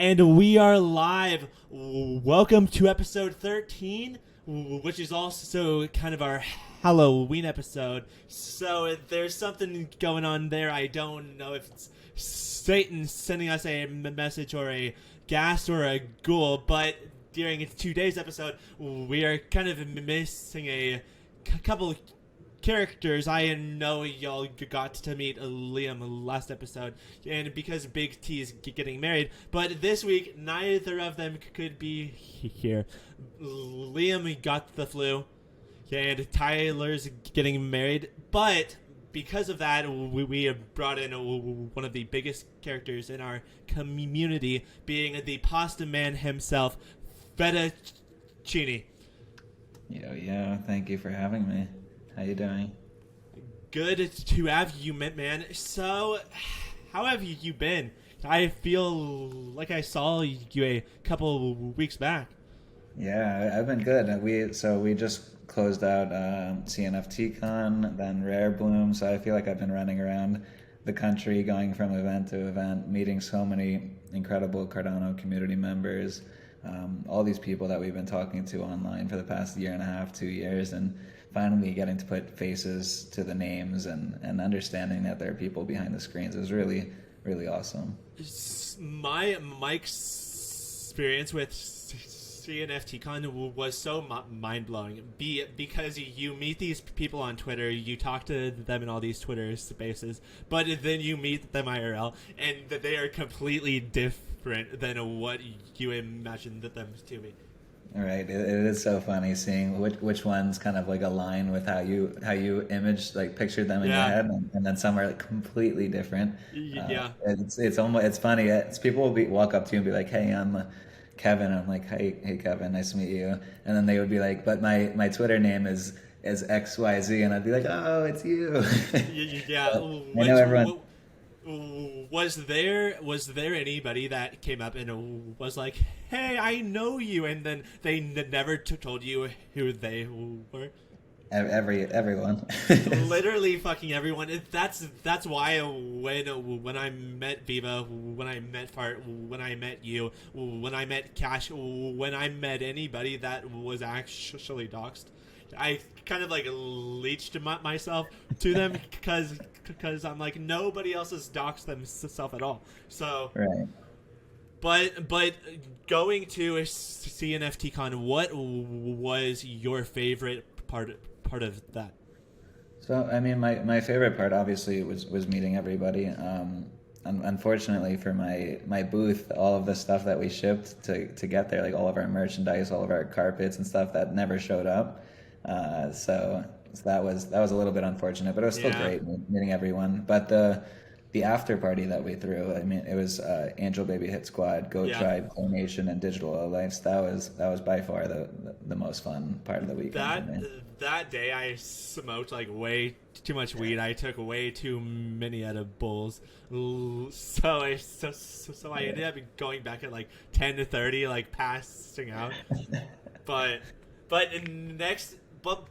And we are live. Welcome to episode 13, which is also kind of our Halloween episode. So there's something going on there. I don't know if it's Satan sending us a message or a ghast or a ghoul, but during today's episode, we are kind of missing a couple characters. I know y'all got to meet Liam last episode, and because Big T is getting married, but this week neither of them could be here. Liam got the flu, and Tyler's getting married, but because of that, we brought in one of the biggest characters in our community, being the pasta man himself, Fettuccine. Yo, thank you for having me. How you doing? Good to have you, man. So, how have you been? I feel like I saw you a couple weeks back. Yeah, I've been good. We just closed out CNFT then Rare Bloom. So I feel like I've been running around the country, going from event to event, meeting so many incredible Cardano community members. All these people that we've been talking to online for the past year and a half, 2 years, and finally getting to put faces to the names and understanding that there are people behind the screens is really, really awesome. My experience with CNFTCon was so mind-blowing because you meet these people on Twitter, you talk to them in all these Twitter spaces, but then you meet them IRL, and they are completely different than what you imagined them to be. Right, it is so funny seeing which ones kind of like align with how you pictured them in your head, and then some are like completely different. Yeah. It's funny. It's people will walk up to you and be like, "Hey, I'm Kevin." I'm like, "Hey, Kevin, nice to meet you." And then they would be like, "But my Twitter name is XYZ," and I'd be like, "Oh, it's you." Yeah. I know everyone. Was there anybody that came up and was like, "Hey, I know you," and then they never told you who they were? Everyone. Literally fucking everyone. That's why when I met Viva, when I met Fart, when I met you, when I met Cash, when I met anybody that was actually doxxed, I kind of like leached myself to them because I'm like, nobody else has doxed themselves at all. So Right. But going to a CNFTCon, what was your favorite part of that? So I mean, my favorite part obviously was meeting everybody. Unfortunately for my booth, all of the stuff that we shipped to get there, like all of our merchandise, all of our carpets and stuff, that never showed up. So that was a little bit unfortunate, but it was still great meeting everyone. But the after party that we threw, I mean, it was Angel Baby Hit Squad, Goat Tribe, Play Nation, and Digital Life. That was by far the most fun part of the weekend for me. That day I smoked like way too much weed. I took way too many edibles, so I ended up going back at like 10:30, like passing out. but next, but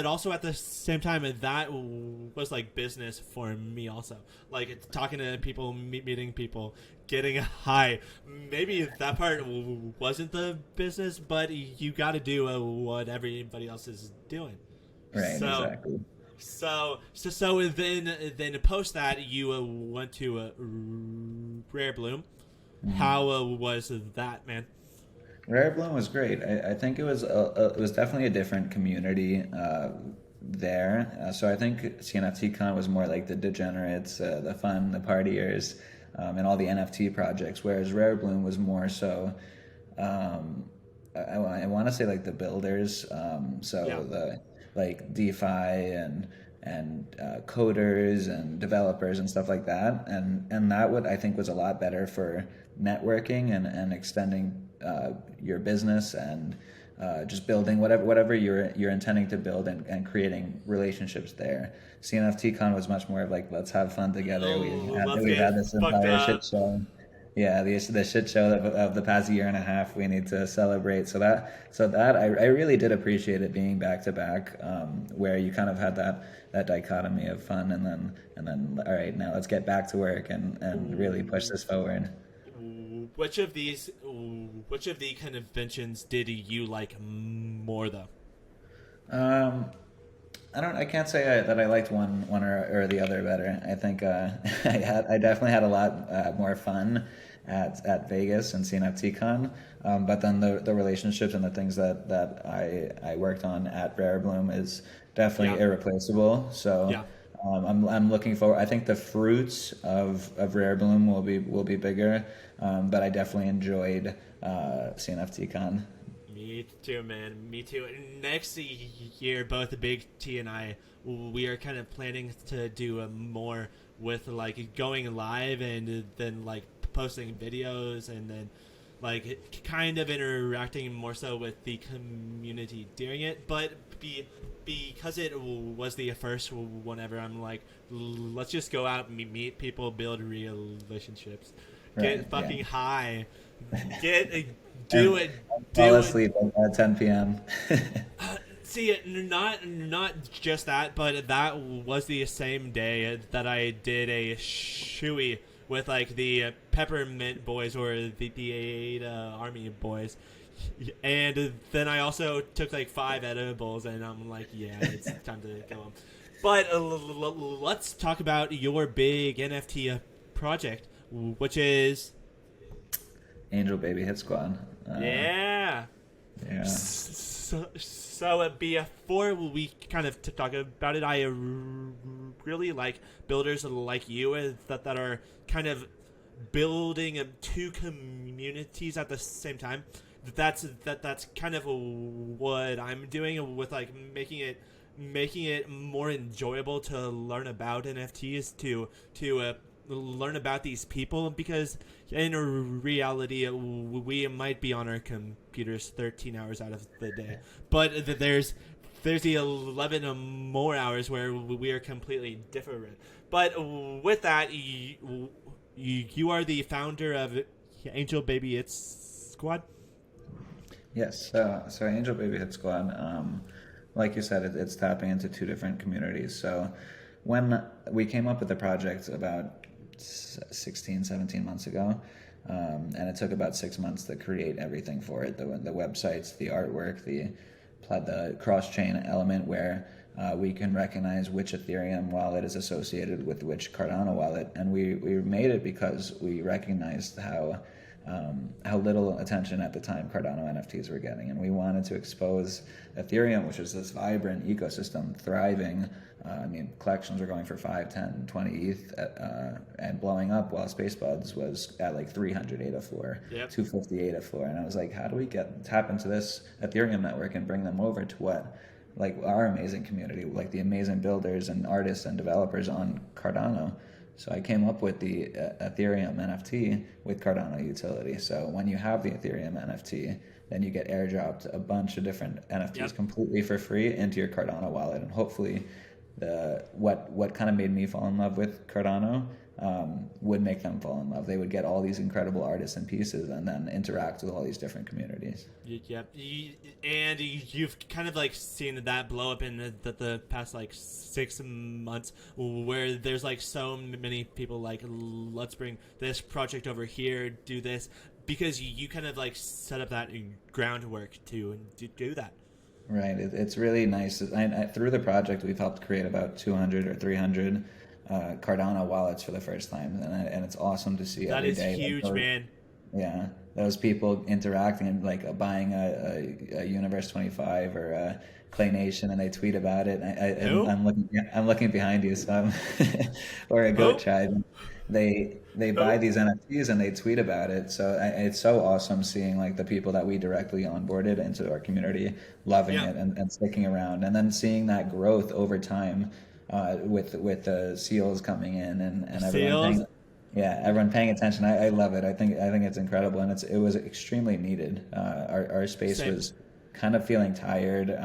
also at the same time, that was like business for me also. Like it's talking to people, meeting people, getting high. Maybe that part wasn't the business, but you got to do what everybody else is doing. Right, exactly. So then post that you went to Rare Bloom. Mm-hmm. How was that, man? Rare Bloom was great. I think it was definitely a different community there. So I think CNFTCon was more like the degenerates, the fun, the partiers, and all the NFT projects, whereas Rare Bloom was more so, I want to say like the builders, the like DeFi and coders and developers and stuff like that, and that I think was a lot better for networking and extending your business and just building whatever you're intending to build and creating relationships there. CNFTCon was much more of like, let's have fun together. We've had this entire shit show. Yeah, the shit show of the past year and a half. We need to celebrate. So that I really did appreciate it being back to back, where you kind of had that dichotomy of fun and then all right, now let's get back to work and really push this forward. which of the conventions did you like more though? I can't say that I liked one or the other better. I think I definitely had a lot more fun at Vegas and CNFTCon. But then the relationships and the things that I worked on at Rare Bloom is definitely Yeah. irreplaceable. So Yeah. I'm looking forward. I think the fruits of Rare Bloom will be bigger. But I definitely enjoyed CNFTCon. Me too, man. Me too. Next year, both Big T and I, we are kind of planning to do more with like going live and then like posting videos and then like kind of interacting more so with the community during it. But because it was the first whenever I'm like, let's just go out and meet people, build relationships, Right. get fucking Yeah. high, get do And it, fall do it. asleep at 10 p.m. See, not just that, but that was the same day that I did a shoey with like the Peppermint Boys or the Ada Army Boys, and then I also took like 5 edibles, and I'm like, yeah, it's time to go home. But let's talk about your big NFT project, which is Angel Baby Hit Squad. yeah. Yeah. So before we kind of talk about it, I really like builders like you that are kind of building two communities at the same time. That's kind of what I'm doing with like making it more enjoyable to learn about NFTs to learn about these people, because in reality we might be on our computers 13 hours out of the day, but there's the 11 more hours where we are completely different. But with that, you are the founder of Angel Baby It's Squad. Yes. So Angel Baby Hit Squad, like you said, it's tapping into two different communities. So when we came up with the project about 16, 17 months ago, and it took about 6 months to create everything for it, the websites, the artwork, the cross-chain element where we can recognize which Ethereum wallet is associated with which Cardano wallet. And we made it because we recognized how little attention at the time Cardano NFTs were getting. And we wanted to expose Ethereum, which is this vibrant ecosystem thriving. Collections were going for 5, 10, 20 ETH and blowing up, while Spacebuds was at like 300 ADA floor, Yep. 250 ADA floor. And I was like, how do we tap into this Ethereum network and bring them over to what? Like our amazing community, like the amazing builders and artists and developers on Cardano. So I came up with the Ethereum NFT with Cardano utility. So when you have the Ethereum NFT, then you get airdropped a bunch of different NFTs Yep. completely for free into your Cardano wallet. And hopefully what kind of made me fall in love with Cardano would make them fall in love. They would get all these incredible artists and pieces and then interact with all these different communities. Yep, and you've kind of like seen that blow up in the past like 6 months, where there's like so many people like, let's bring this project over here, do this, because you kind of like set up that groundwork to do that. Right. It's really nice. Through the project, we've helped create about 200 or 300 Cardano wallets for the first time, and it's awesome to see That every is day. huge, man. Yeah, those people interacting and like buying a Universe 25 or a Clay Nation, and they tweet about it. Who? I'm looking behind you, so or a Goat Who? Tribe. They buy Who? these NFTs and they tweet about it. So it's so awesome seeing like the people that we directly onboarded into our community loving Yeah. it and sticking around, and then seeing that growth over time with the seals coming in and everyone Sales. everyone paying attention. I love it. I think it's incredible, and it was extremely needed. Our space Same. was kind of feeling tired.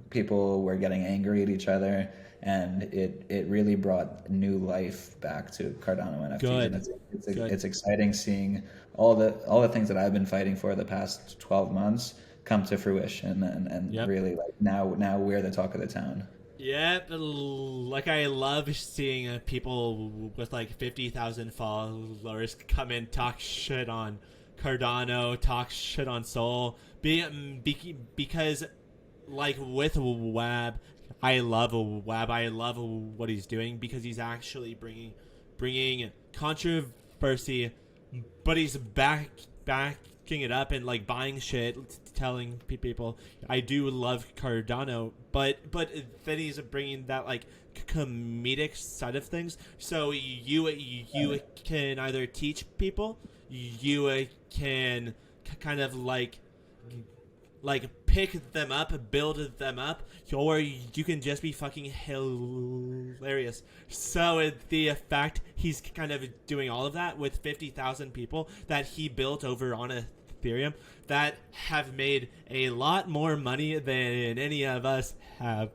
People were getting angry at each other, and it really brought new life back to Cardano NFTs. Good. And Good. it's exciting seeing all the things that I've been fighting for the past 12 months come to fruition, and Yep. really like now we're the talk of the town. Yeah, like I love seeing people with like 50,000 followers come and talk shit on Cardano, talk shit on Soul, because like with Wab, I love Wab. I love what he's doing because he's actually bringing controversy, but he's backing it up and like buying shit, telling people I do love Cardano, but then he's bringing that like comedic side of things. So you can either teach people, you can kind of like pick them up, build them up, or you can just be fucking hilarious. So the fact he's kind of doing all of that with 50,000 people that he built over on Ethereum that have made a lot more money than any of us have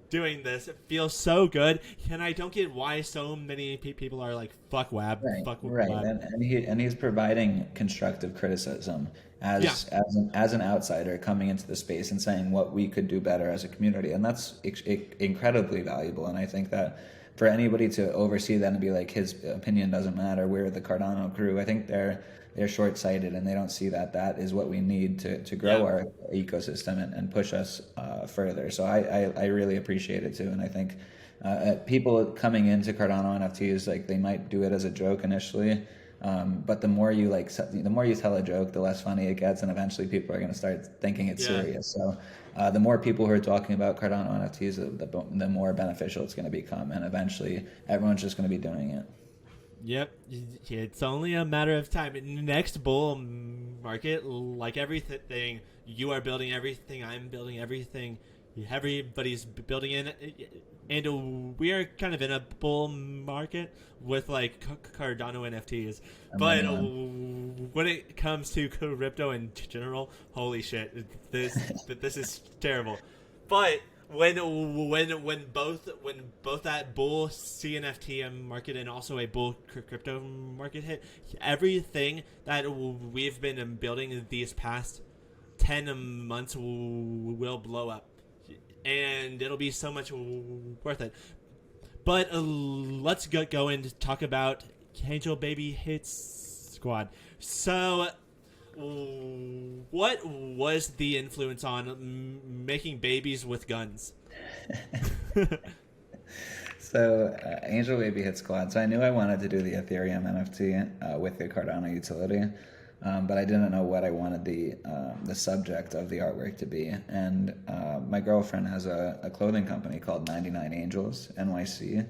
doing this, it feels so good, and I don't get why so many people are like fuck Wab, fuck Right, Wab. and he's providing constructive criticism as an outsider coming into the space and saying what we could do better as a community, and that's incredibly valuable. And I think that for anybody to oversee that and be like his opinion doesn't matter, we're the Cardano crew, I think they're short-sighted and they don't see that that is what we need to grow our ecosystem and push us further. So I really appreciate it too, and I think people coming into Cardano NFTs, like they might do it as a joke initially, but the more you tell a joke, the less funny it gets, and eventually people are going to start thinking it's serious. So the more people who are talking about Cardano NFTs, the more beneficial it's going to become, and eventually everyone's just going to be doing it. Yep, it's only a matter of time. Next bull market, like everything, you are building everything, I'm building everything, everybody's building in, and we are kind of in a bull market with like Cardano NFTs. But when it comes to crypto in general, holy shit, this is terrible. But when both that bull CNFT market and also a bull crypto market hit, everything that we've been building these past 10 months will blow up, and it'll be so much worth it. But let's go and talk about Angel Baby Hits Squad. So what was the influence on making babies with guns? So Angel Baby Hit Squad. So I knew I wanted to do the Ethereum NFT with the Cardano utility, but I didn't know what I wanted the subject of the artwork to be. And my girlfriend has a clothing company called 99 Angels NYC.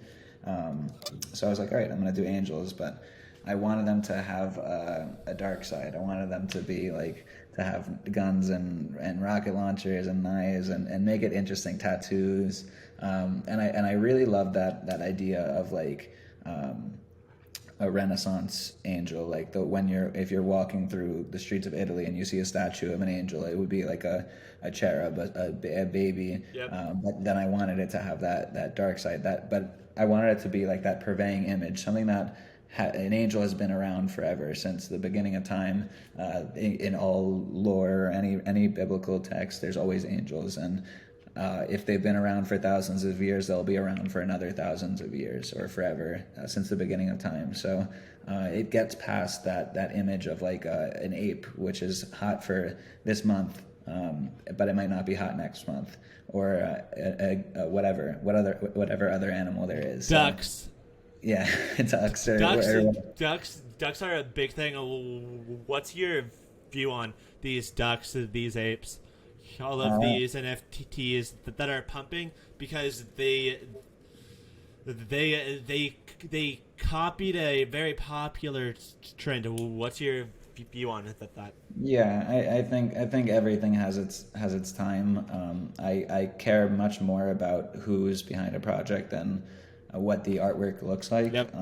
So I was like, all right, I'm gonna do angels, but I wanted them to have a dark side. I wanted them to be like to have guns and rocket launchers and knives and make it interesting tattoos. And I really love that idea of like a Renaissance angel, like if you're walking through the streets of Italy and you see a statue of an angel, it would be like a cherub, a baby. Yep. But then I wanted it to have that dark side. But I wanted it to be like that purveying image, something that an angel has been around forever, since the beginning of time. In all lore, any biblical text, there's always angels, and if they've been around for thousands of years, they'll be around for another thousands of years or forever, since the beginning of time. So it gets past that image of like an ape, which is hot for this month, but it might not be hot next month, or whatever other animal there is. Ducks. So, yeah, ducks. Ducks are a big thing. What's your view on these ducks, these apes, all of these NFTs that are pumping because they copied a very popular trend? What's your view on that? Yeah, I think everything has its time. I care much more about who's behind a project than what the artwork looks like. Yep.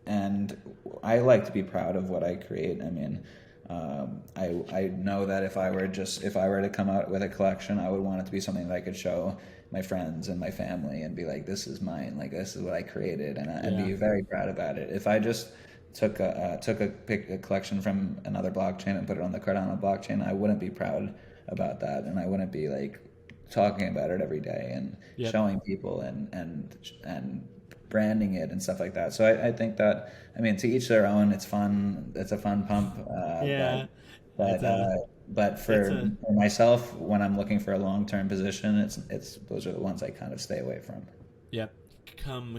And I like to be proud of what I create. I mean, I know that if I were to come out with a collection, I would want it to be something that I could show my friends and my family and be like, this is mine, like this is what I created, and be very proud about it. If I just took a collection from another blockchain and put it on the Cardano blockchain, I wouldn't be proud about that, and I wouldn't be like talking about it every day and showing people and branding it and stuff like that. So I think that, I mean, to each their own. It's fun. It's a fun pump. Yeah, it's But a but it's for a myself, when I'm looking for a long-term position, it's those are the ones I kind of stay away from. yep.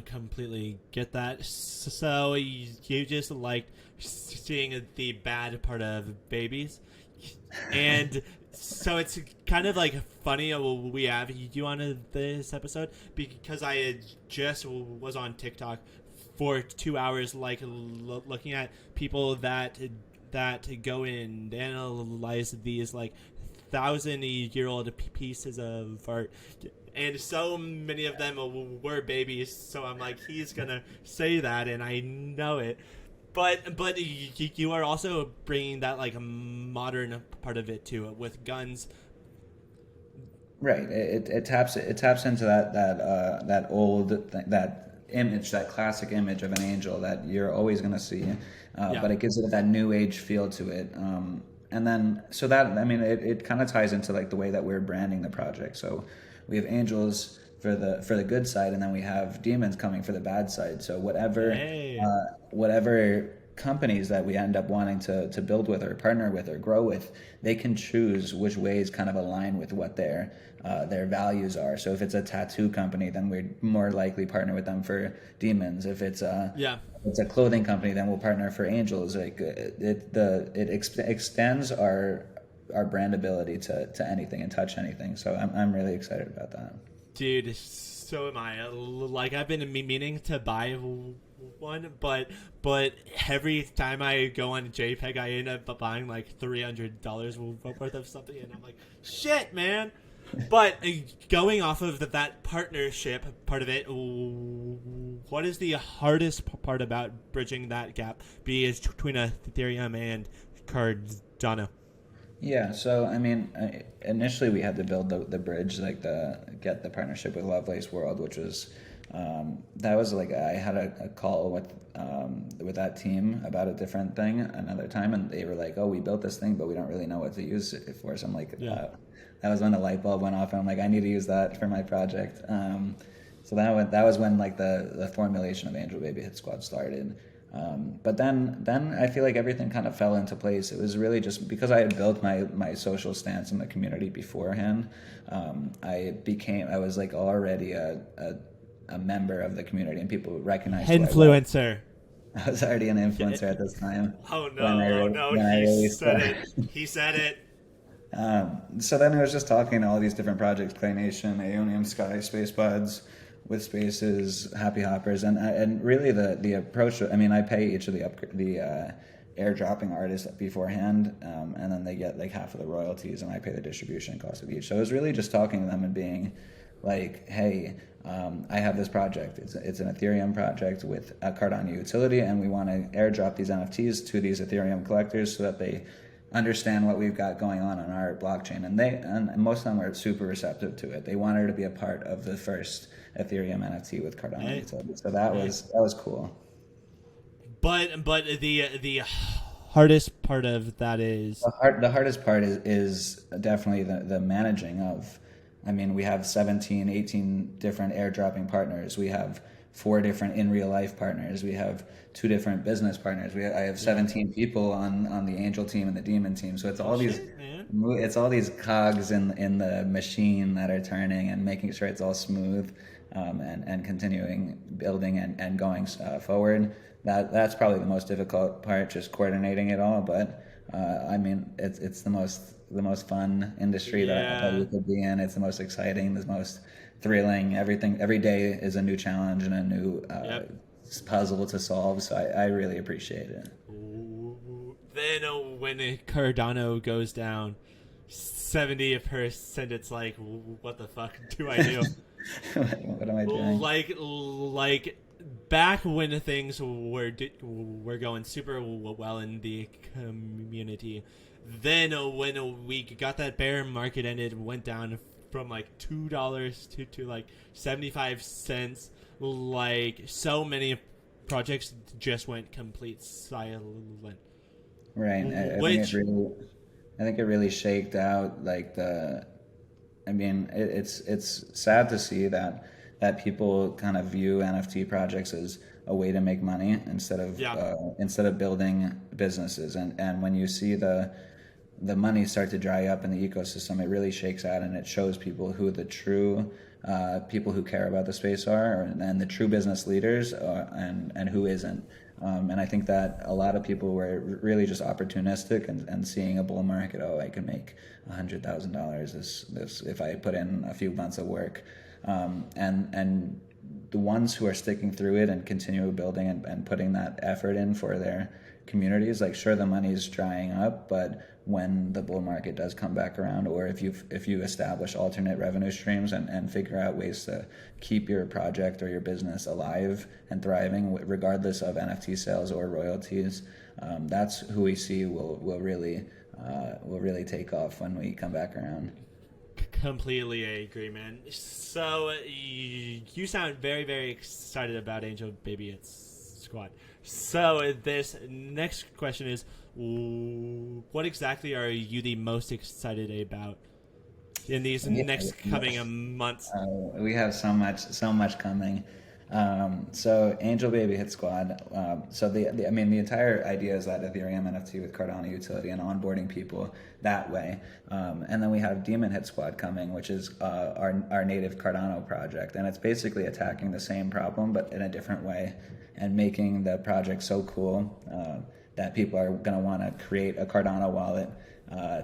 Completely get that. So you just liked seeing the bad part of babies, and so it's kind of like funny. We have you on this episode because I had just was on TikTok for 2 hours, like looking at people that go and analyze these like 1,000-year-old pieces of art, and so many of them were babies. So I'm like, he's gonna say that, and I know it. But you are also bringing that like modern part of it to it with guns. Right. It taps into that old that image, that classic image of an angel that you're always going to see, Yeah, but it gives it that new age feel to it. And then so that, I mean, it kind of ties into like the way that we're branding the project. So we have angels for the good side, and then we have demons coming for the bad side. So hey, whatever companies that we end up wanting to build with or partner with or grow with, they can choose which ways kind of align with what their values are. So if it's a tattoo company, then we'd more likely partner with them for demons. yeah. If it's a clothing company, then we'll partner for angels. Like extends our brandability to anything and touch anything. So I'm really excited about that. Dude, so am I. Like, I've been meaning to buy one, but every time I go on JPEG, I end up buying like $300 worth of something, and I'm like, shit, man. But going off of that partnership part of it, what is the hardest part about bridging that gap between Ethereum and Cardano? Yeah, so I mean, initially we had to build the bridge, like get the partnership with Lovelace World, which was that was like I had a call with that team about a different thing another time, and they were like, "Oh, we built this thing, but we don't really know what to use it for." So I'm like, Yeah. that was when the light bulb went off, and I'm like, I need to use that for my project. So that was when like the formulation of Angel Baby Hit Squad started. But then I feel like everything kind of fell into place. It was really just because I had built my social stance in the community beforehand. I was like already a member of the community, and people recognized who I was. Influencer. I was already an influencer at this time Oh no, oh no, when I he released said that. it. He said it. So then I was just talking to all these different projects: Clay Nation, Aeonium Sky, Space Buds, with Spaces, Happy Hoppers, and really the approach. I mean, I pay each of the airdropping artists beforehand, and then they get like half of the royalties, and I pay the distribution cost of each. So it was really just talking to them and being like, hey, I have this project. It's an Ethereum project with a Cardano utility, and we want to airdrop these NFTs to these Ethereum collectors so that they understand what we've got going on our blockchain. And most of them were super receptive to it. They wanted to be a part of the first Ethereum NFT with Cardano Hey, utility. So that hey. was cool. But the hardest part of that is The hardest part is definitely the managing of. I mean, we have 17, 18 different airdropping partners. We have 4 different in real life partners. We have 2 different business partners. I have 17 people on the angel team and the demon team. So oh shit, man. it's all these cogs in the machine that are turning and making sure it's all smooth, and continuing building and going forward. That's probably the most difficult part, just coordinating it all. But I mean, it's the most fun industry that Yeah. you could be in. It's the most exciting, the most thrilling. Every day is a new challenge and a new Yep. puzzle to solve. So I really appreciate it. Then when Cardano goes down 70%, it's like, what the fuck do I do? What am I doing? Like back when things were going super well in the community, then when we got that bear market and it went down from like $2 to like 75 cents, like so many projects just went complete silent. Right. Which I think it really shaked out like the. I mean, it's sad to see that that people kind of view NFT projects as a way to make money instead of building businesses. And when you see the money start to dry up in the ecosystem, it really shakes out and it shows people who the true people who care about the space are, and the true business leaders, and who isn't. And I think that a lot of people were really just opportunistic and seeing a bull market. Oh, I can make $100,000 this if I put in a few months of work. And the ones who are sticking through it and continue building and putting that effort in for their communities, like, sure, the money's drying up, but when the bull market does come back around, or if you establish alternate revenue streams and figure out ways to keep your project or your business alive and thriving regardless of NFT sales or royalties, that's who we see will really take off when we come back around. Completely agree, man. So you sound very, very excited about Angel Baby Hits Squad. So this next question is, what exactly are you the most excited about in these next coming months? We have so much coming. So Angel Baby Hit Squad. So the entire idea is that Ethereum NFT with Cardano utility and onboarding people that way. And then we have Demon Hit Squad coming, which is our native Cardano project, and it's basically attacking the same problem but in a different way, and making the project so cool that people are going to want to create a Cardano wallet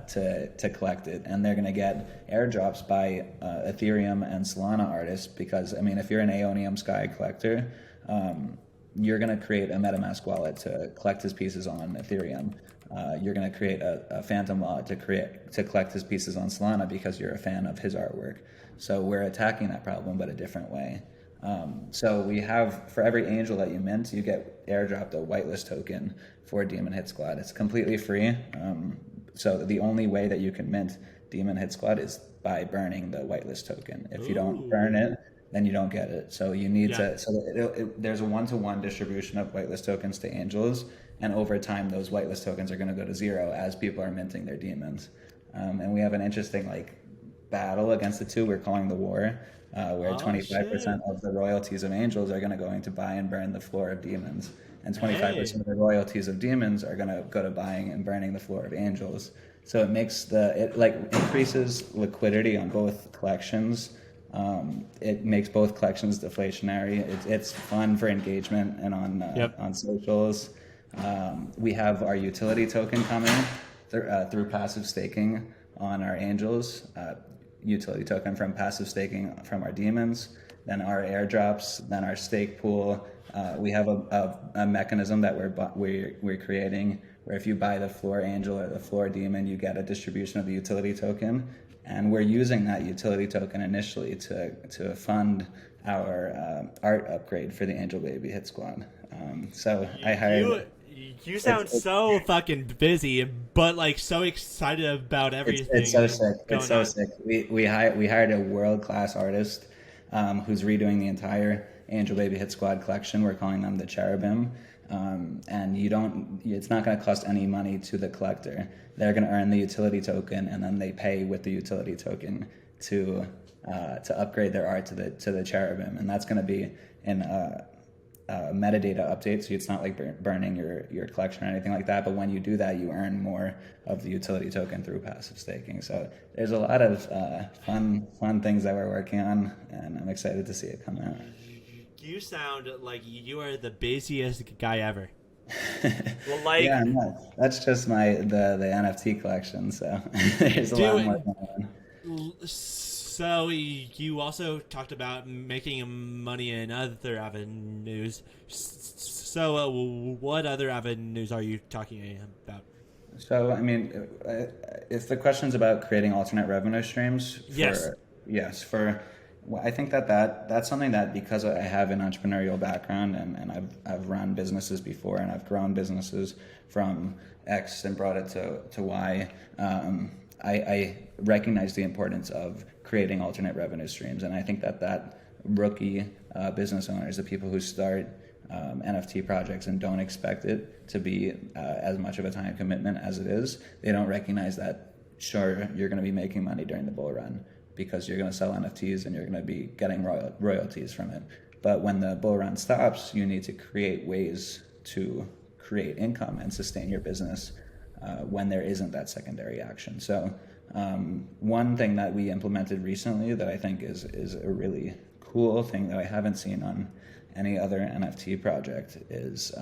to collect it, and they're going to get airdrops by Ethereum and Solana artists, because if you're an Aeonium Sky collector, you're going to create a MetaMask wallet to collect his pieces on Ethereum. You're going to create a Phantom wallet to collect his pieces on Solana because you're a fan of his artwork. So we're attacking that problem, but a different way. So we have, for every angel that you mint, you get airdropped a whitelist token for Demon Hit Squad. It's completely free. So the only way that you can mint Demon Hit Squad is by burning the whitelist token. If you don't burn it, then you don't get it. So you need to. So there's a 1-to-1 distribution of whitelist tokens to angels, and over time those whitelist tokens are going to go to zero as people are minting their demons. And we have an interesting battle against the two. We're calling the war, where 25% of the royalties of angels are going to go into buy and burn the floor of demons, and 25% of the royalties of demons are going to go to buying and burning the floor of angels. So it makes increases liquidity on both collections. It makes both collections deflationary. It's fun for engagement and on socials. We have our utility token coming through passive staking on our angels. Utility token from passive staking from our demons, then our airdrops, then our stake pool. We have a mechanism that we're creating where if you buy the floor angel or the floor demon, you get a distribution of the utility token, and we're using that utility token initially to fund our art upgrade for the Angel Baby Hit Squad. I hired. You sound so fucking busy, but so excited about everything. It's so sick. It's so sick. We hired a world-class artist who's redoing the entire Angel Baby Hit Squad collection. We're calling them the Cherubim. And it's not going to cost any money to the collector. They're going to earn the utility token, and then they pay with the utility token to upgrade their art to the Cherubim, and that's going to be in metadata update, so it's not like burning your collection or anything like that, but when you do that, you earn more of the utility token through passive staking. So there's a lot of fun things that we're working on, and I'm excited to see it come out. You sound like you are the busiest guy ever. Yeah, no, that's just the NFT collection, so there's a lot more going on. So you also talked about making money in other avenues. So what other avenues are you talking about? So if the question's about creating alternate revenue streams, I think that's something that, because I have an entrepreneurial background and I've run businesses before, and I've grown businesses from X and brought it to Y. I recognize the importance of creating alternate revenue streams, and I think that rookie business owners, the people who start NFT projects and don't expect it to be as much of a time commitment as it is, they don't recognize that, sure, you're going to be making money during the bull run, because you're going to sell NFTs and you're going to be getting royalties from it. But when the bull run stops, you need to create ways to create income and sustain your business when there isn't that secondary action. So one thing that we implemented recently that I think is a really cool thing that I haven't seen on any other NFT project is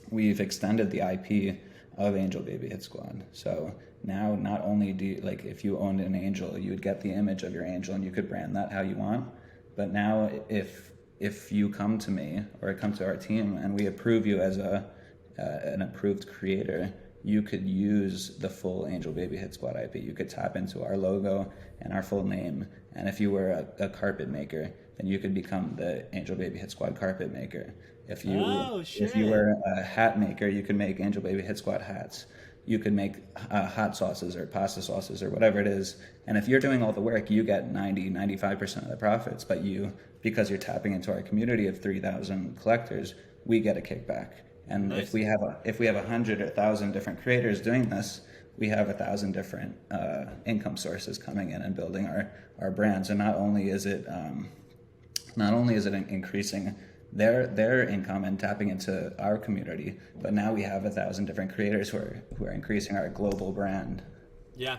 we've extended the IP of Angel Baby Hit Squad. So now not only do you, like if you owned an angel, you would get the image of your angel and you could brand that how you want. But now if you come to me or come to our team and we approve you as an approved creator, you could use the full Angel Baby Hit Squad IP. You could tap into our logo and our full name. And if you were a carpet maker, then you could become the Angel Baby Hit Squad carpet maker. If you were a hat maker, you could make Angel Baby Hit Squad hats. You could make hot sauces or pasta sauces or whatever it is. And if you're doing all the work, you get 95% of the profits. But because you're tapping into our community of 3,000 collectors, we get a kickback. And nice. if we have 100 or 1,000 different creators doing this, we have 1,000 different income sources coming in and building our brand. So not only is it increasing their income and tapping into our community, but now we have 1,000 different creators who are increasing our global brand. Yeah.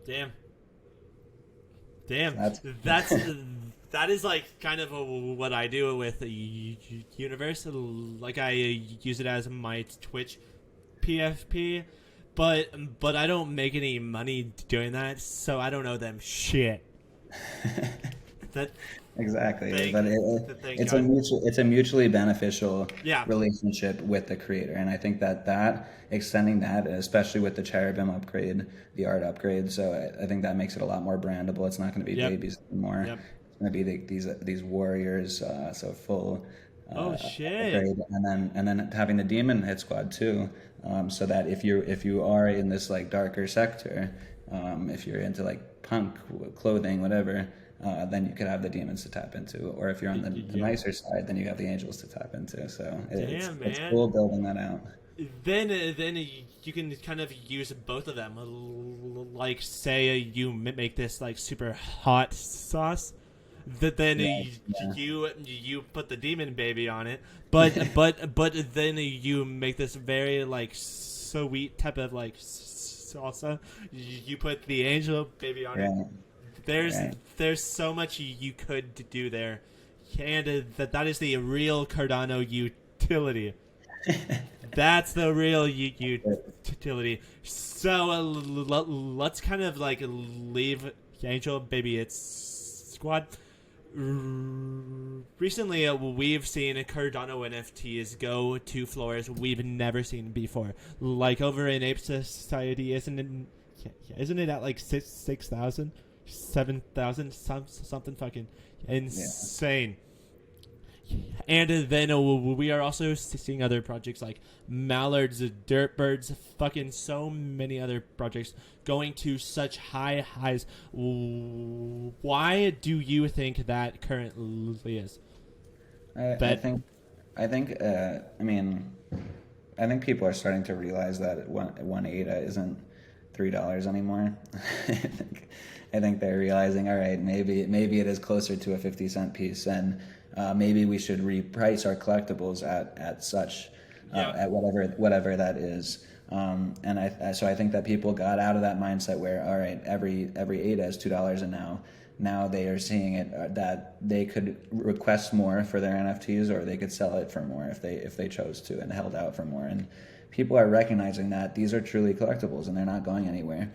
Damn. That is like kind of what I do with the universe. Like I use it as my Twitch PFP, but I don't make any money doing that, so I don't owe them shit. Exactly, but it's a mutually beneficial relationship with the creator, and I think that extending that, especially with the cherubim upgrade, the art upgrade, so I think that makes it a lot more brandable. It's not going to be babies anymore. Yep. It's going to be these warriors, so full. Shit! Upgrade. And then having the demon hit squad too, so that if you are in this like darker sector, if you're into like punk clothing, whatever. Then you could have the demons to tap into, or if you're on the nicer side, then you have the angels to tap into. So it's cool building that out. Then you can kind of use both of them. Like say you make this like super hot sauce, that then you put the demon baby on it, but then you make this very like sweet type of like salsa. You put the angel baby on it. There's so much you could do there, and that is the real Cardano utility. That's the real utility. So let's kind of like leave Angel Baby It's Squad. Recently, we've seen Cardano NFTs go to floors we've never seen before. Like over in Ape Society, isn't it at like 6,000? 7,000, something fucking insane. And then we are also seeing other projects like Mallards, Dirtbirds, fucking so many other projects going to such high highs. Why do you think that currently is? I think people are starting to realize that one ADA isn't $3 anymore. I think they're realizing, all right, maybe it is closer to a 50-cent piece, and maybe we should reprice our collectibles at such at whatever that is. So I think that people got out of that mindset where, all right, every ADA is $2, and now they are seeing it that they could request more for their NFTs, or they could sell it for more if they chose to and held out for more. And people are recognizing that these are truly collectibles and they're not going anywhere.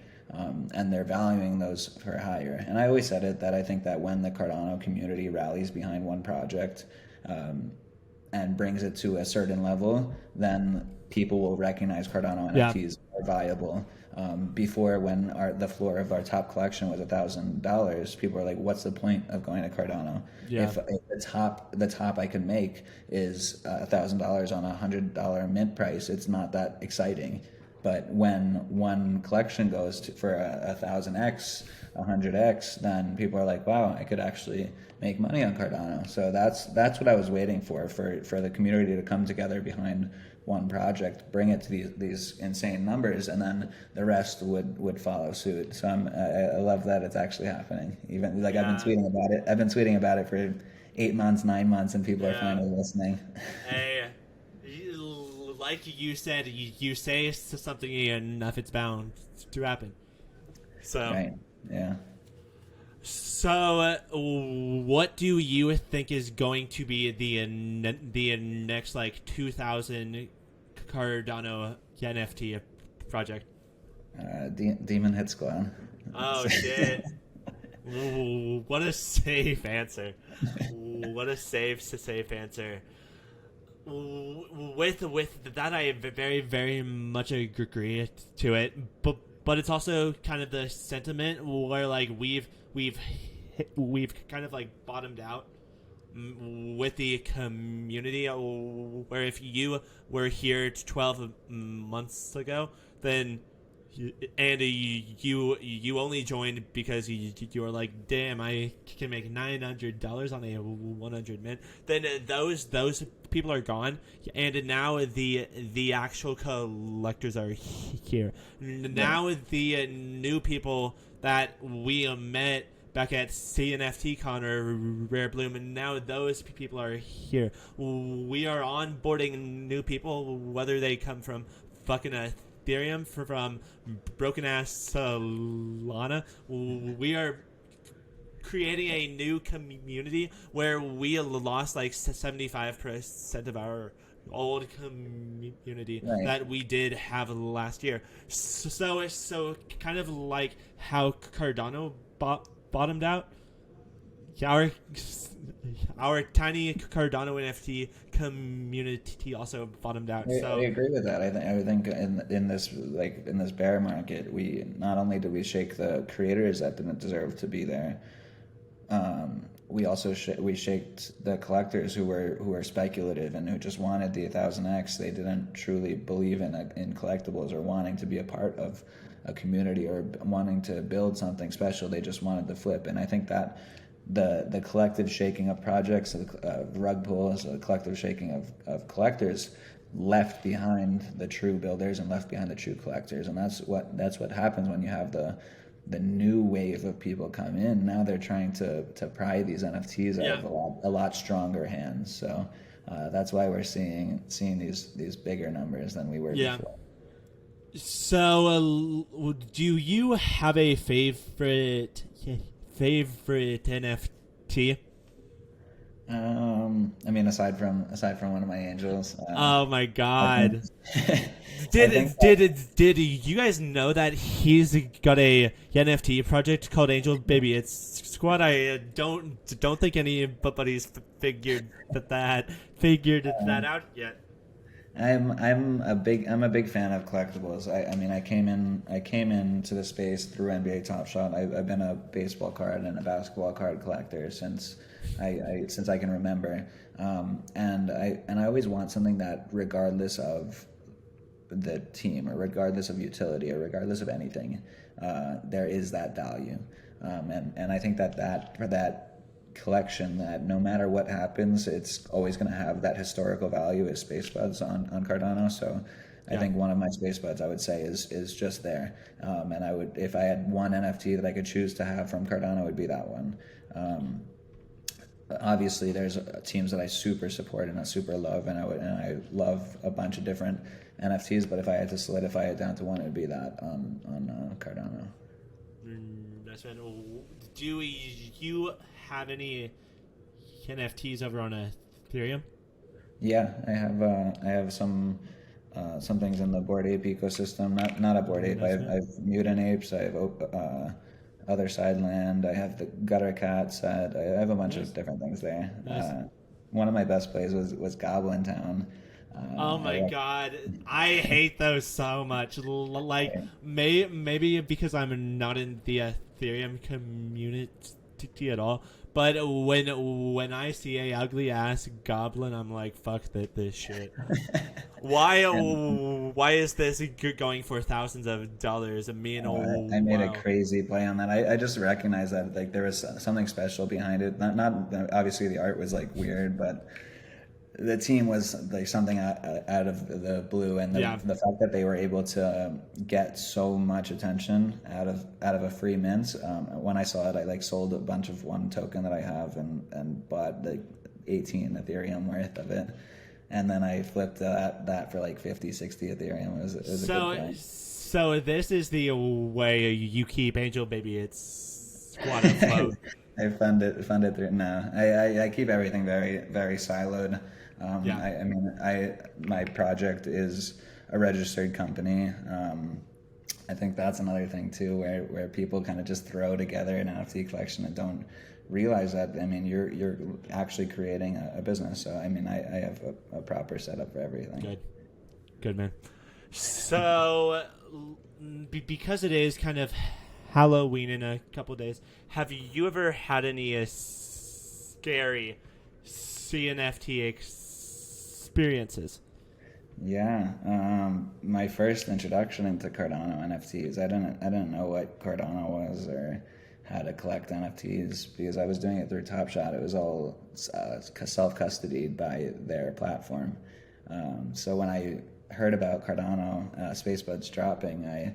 And they're valuing those for higher. And I always said it that I think that when the Cardano community rallies behind one project and brings it to a certain level, then people will recognize Cardano NFTs are viable. Before, when the floor of our top collection was $1,000, people were like, "What's the point of going to Cardano? If the top I can make is $1,000 on $100 mint price, it's not that exciting." But when one collection goes for 1,000x, 100x, then people are like, wow, I could actually make money on Cardano. So that's what I was waiting for the community to come together behind one project, bring it to these insane numbers, and then the rest would follow suit. So I love that it's actually happening. Even like I've been tweeting about it. I've been tweeting about it for 8 months, 9 months, and people are finally listening. Hey, like you said, you say something enough, it's bound to happen. So, right, yeah. So, what do you think is going to be the next like 2000 Cardano NFT project? Demon Hit Squad. Oh shit! What a safe answer. What a safe answer. With that, I very very much agree to it. But it's also kind of the sentiment where like we've kind of like bottomed out with the community. Where if you were here 12 months ago, then and you only joined because you were like, damn, I can make $900 on a 100 min. Then those people are gone, and now the actual collectors are here. Now the new people that we met back at CNFT Con or Rare Bloom, and now those people are here. We are onboarding new people, whether they come from fucking Ethereum, from broken ass Solana. We are creating a new community where we lost like 75% of our old community that we did have last year. So kind of like how Cardano bottomed out. Our tiny Cardano NFT community also bottomed out. I agree with that. I think in this bear market, we not only did we shake the creators that didn't deserve to be there, we also we shaked the collectors who were speculative and who just wanted the 1000x. They didn't truly believe in collectibles or wanting to be a part of a community or wanting to build something special. They just wanted to flip. And I think that the collective shaking of projects, of rug pulls, the collective shaking of collectors left behind the true builders and left behind the true collectors. And that's what happens when you have the new wave of people come in. Now they're trying to pry these NFTs out of a lot stronger hands. So that's why we're seeing these bigger numbers than we were before. So do you have a favorite NFT? I mean, aside from one of my angels. Oh my god! Did you guys know that he's got a NFT project called Angel Baby? It's Squad. I don't think anybody's figured that out yet. I'm a big fan of collectibles. I mean, I came into the space through NBA Top Shot. I've been a baseball card and a basketball card collector since I can remember, and I always want something that, regardless of the team or regardless of utility or regardless of anything, there is that value, and I think that for that collection, that no matter what happens, it's always going to have that historical value as Space Buds on Cardano. So I think one of my Space Buds, I would say, is just there, and I would, if I had one NFT that I could choose to have from Cardano, it would be that one. Obviously, there's teams that I super support and I super love, and I love a bunch of different NFTs. But if I had to solidify it down to one, it would be that on Cardano. That's right. Do you have any NFTs over on Ethereum? Yeah, I have some things in the Bored Ape ecosystem. Not a Bored Ape. I've Mutant Apes. I have Other Side Land. I have the Gutter Cat set. I have a bunch of different things there. Nice. One of my best plays was Goblin Town. Oh my god, I hate those so much. Like, maybe because I'm not in the Ethereum community at all, but when I see a ugly ass goblin, I'm like, fuck this shit. Why is this going for thousands of dollars? I made a crazy play on that. I just recognized that like there was something special behind it. Not obviously the art was like weird, but the team was like something out of the blue, and the fact that they were able to get so much attention out of a free mint. When I saw it, I like sold a bunch of one token that I have and bought like 18 Ethereum worth of it, and then I flipped that for like 50, 60 Ethereum. It was a good price. So this is the way you keep Angel Baby its squad afloat. I fund it through. No, I keep everything very, very siloed. My project is a registered company. I think that's another thing too, where people kind of just throw together an NFT collection and don't realize that. I mean, you're actually creating a business. So I mean, I have a proper setup for everything. Good man. So because it is kind of Halloween in a couple of days, have you ever had any scary CNFT experiences? Yeah, my first introduction into Cardano NFTs, I didn't know what Cardano was or how to collect NFTs because I was doing it through Top Shot. It was all self-custodied by their platform. So when I heard about Cardano Spacebuds dropping, I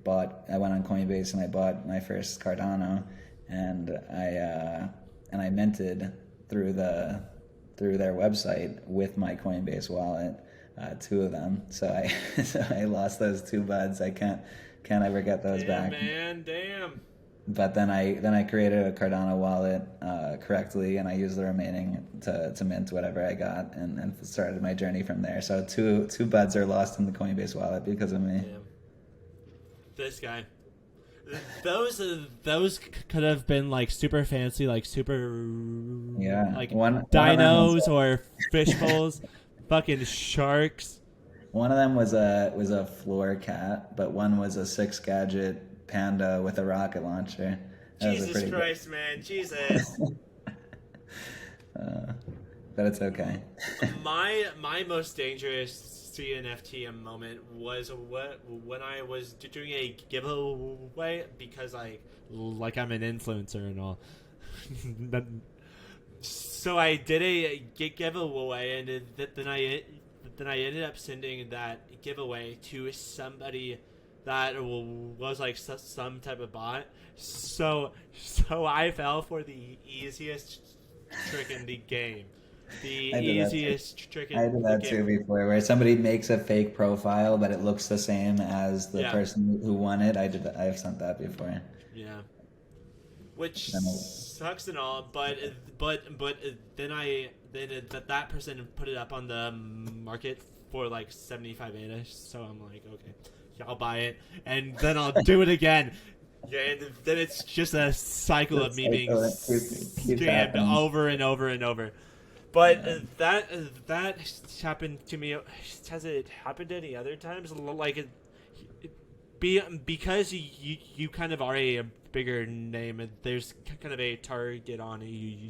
went on Coinbase and I bought my first Cardano, and I minted through their website with my Coinbase wallet, 2 of them. So I lost those 2 buds. I can't ever get those back. Man, damn. But then I created a Cardano wallet correctly, and I used the remaining to mint whatever I got, and started my journey from there. So two buds are lost in the Coinbase wallet because of me. Damn. This guy. Those could have been like super fancy, like super like dinos or fish bowls, fucking sharks. One of them was a floor cat, but one was a 6-gadget panda with a rocket launcher. Jesus Christ, man, Jesus. But it's okay. My most dangerous CNFT moment was when I was doing a giveaway because like I'm an influencer and all. So I did a giveaway, and then I ended up sending that giveaway to somebody that was like some type of bot. So I fell for the easiest trick in the game. The easiest trick in the game. I did that too before, where somebody makes a fake profile, but it looks the same as the person who won it. I've sent that before. Yeah. Which sucks and all, but then that person put it up on the market for like 75 ADA, so I'm like, okay, yeah, I'll buy it, and then I'll do it again. Yeah, and then it's just a cycle of me being scammed over and over and over. But that happened to me. Has it happened any other times? Like because you kind of are a bigger name, and there's kind of a target on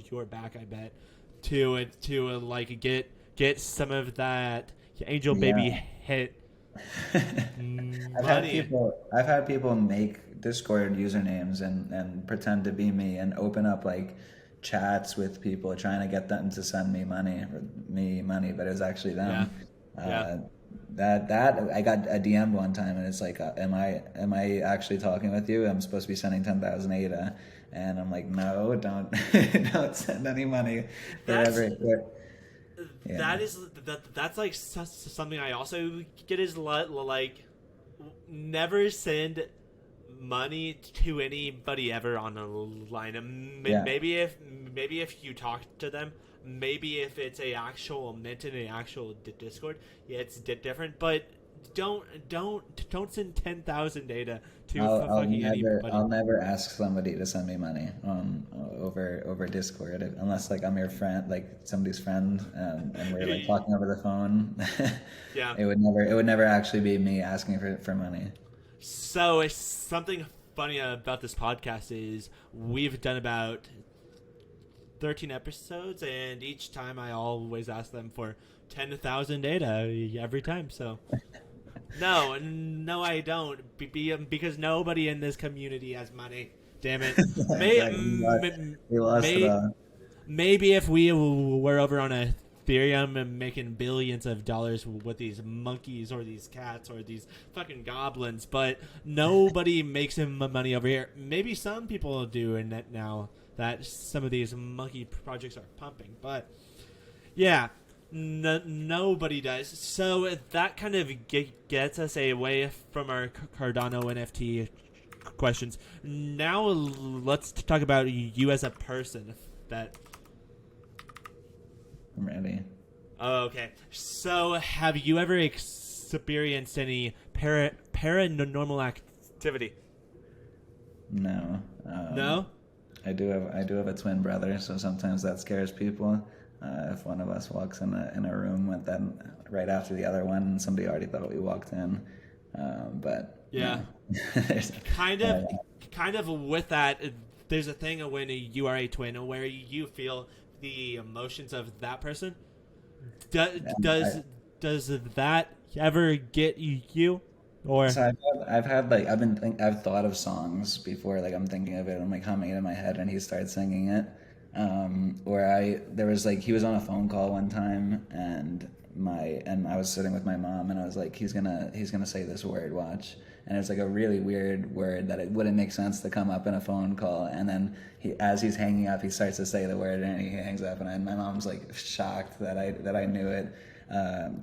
your back, I bet, to like get some of that Angel Baby hit. I've had people make Discord usernames and pretend to be me and open up like chats with people trying to get them to send me money, but it was actually them. That I got a DM one time, and it's like, am I actually talking with you? I'm supposed to be sending 10,000 ADA, and I'm like, no, don't don't send any money. That's like something I also get is like never send money to anybody ever on a line. Maybe if you talk to them, maybe if it's a actual mint in an actual Discord, it's different. But don't send 10,000 data to fucking anybody. I'll never ask somebody to send me money over Discord unless like I'm your friend, like somebody's friend, and we're like talking over the phone. Yeah, it would never actually be me asking for money. So it's something funny about this podcast is we've done about 13 episodes, and each time I always ask them for 10,000 data every time. So no, I don't, because nobody in this community has money. Damn it! We lost it all. Maybe if we were over on Ethereum and making billions of dollars with these monkeys or these cats or these fucking goblins, but nobody makes him money over here. Maybe some people do in it now that some of these monkey projects are pumping, but yeah, nobody does. So that kind of gets us away from our Cardano NFT questions. Now let's talk about you as a person. That I'm ready. Okay. So, have you ever experienced any paranormal activity? No. No? I do have a twin brother, so sometimes that scares people. If one of us walks in a room with them right after the other one, and somebody already thought we walked in. But yeah, no. kind of with that. There's a thing when you are a twin where you feel the emotions of that person. Does that ever get you? Or so I've thought of songs before, like I'm thinking of it, I'm like humming it in my head, and he starts singing it. There was like he was on a phone call one time, and I was sitting with my mom, and I was like, he's gonna say this word, watch. And it's like a really weird word that it wouldn't make sense to come up in a phone call. And then as he's hanging up, he starts to say the word, and he hangs up. And my mom's like shocked that I knew it.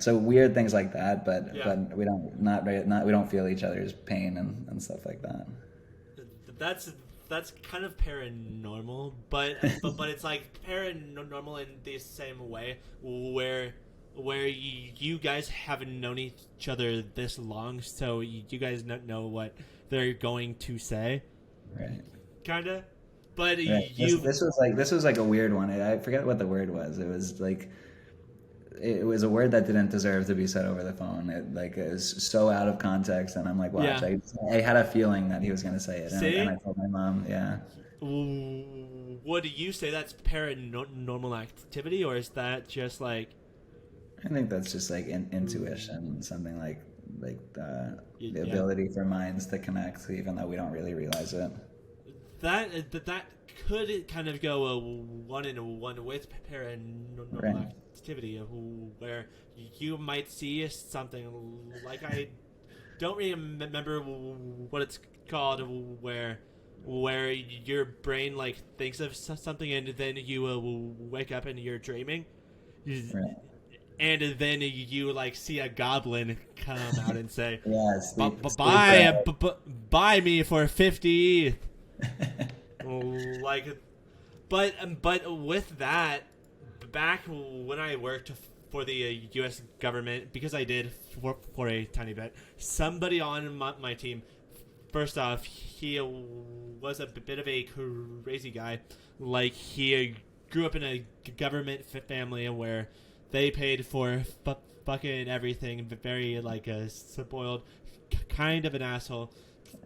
So weird things like that, but we don't feel each other's pain and stuff like that. That's kind of paranormal, but it's like paranormal in the same way where you guys haven't known each other this long, so you guys don't know what they're going to say, right? Kinda, but right. This was like a weird one. I forget what the word was. It was like it was a word that didn't deserve to be said over the phone. It was so out of context, and I'm like, watch. Yeah. I had a feeling that he was going to say it, and I told my mom, yeah. What do you say? That's paranormal activity, or is that just like? I think that's just like intuition, something like the ability for minds to connect, even though we don't really realize it. That could kind of go one in one with paranormal activity, where you might see something like I don't remember what it's called, where your brain like thinks of something and then you wake up and you're dreaming. Right. And then you like see a goblin come out and say, yes, buy me for 50 like, but with that, back when I worked for the U.S. government, because I did for a tiny bit, somebody on my team, first off, he was a bit of a crazy guy. Like, he grew up in a government family where they paid for fucking everything. Very like a spoiled, kind of an asshole.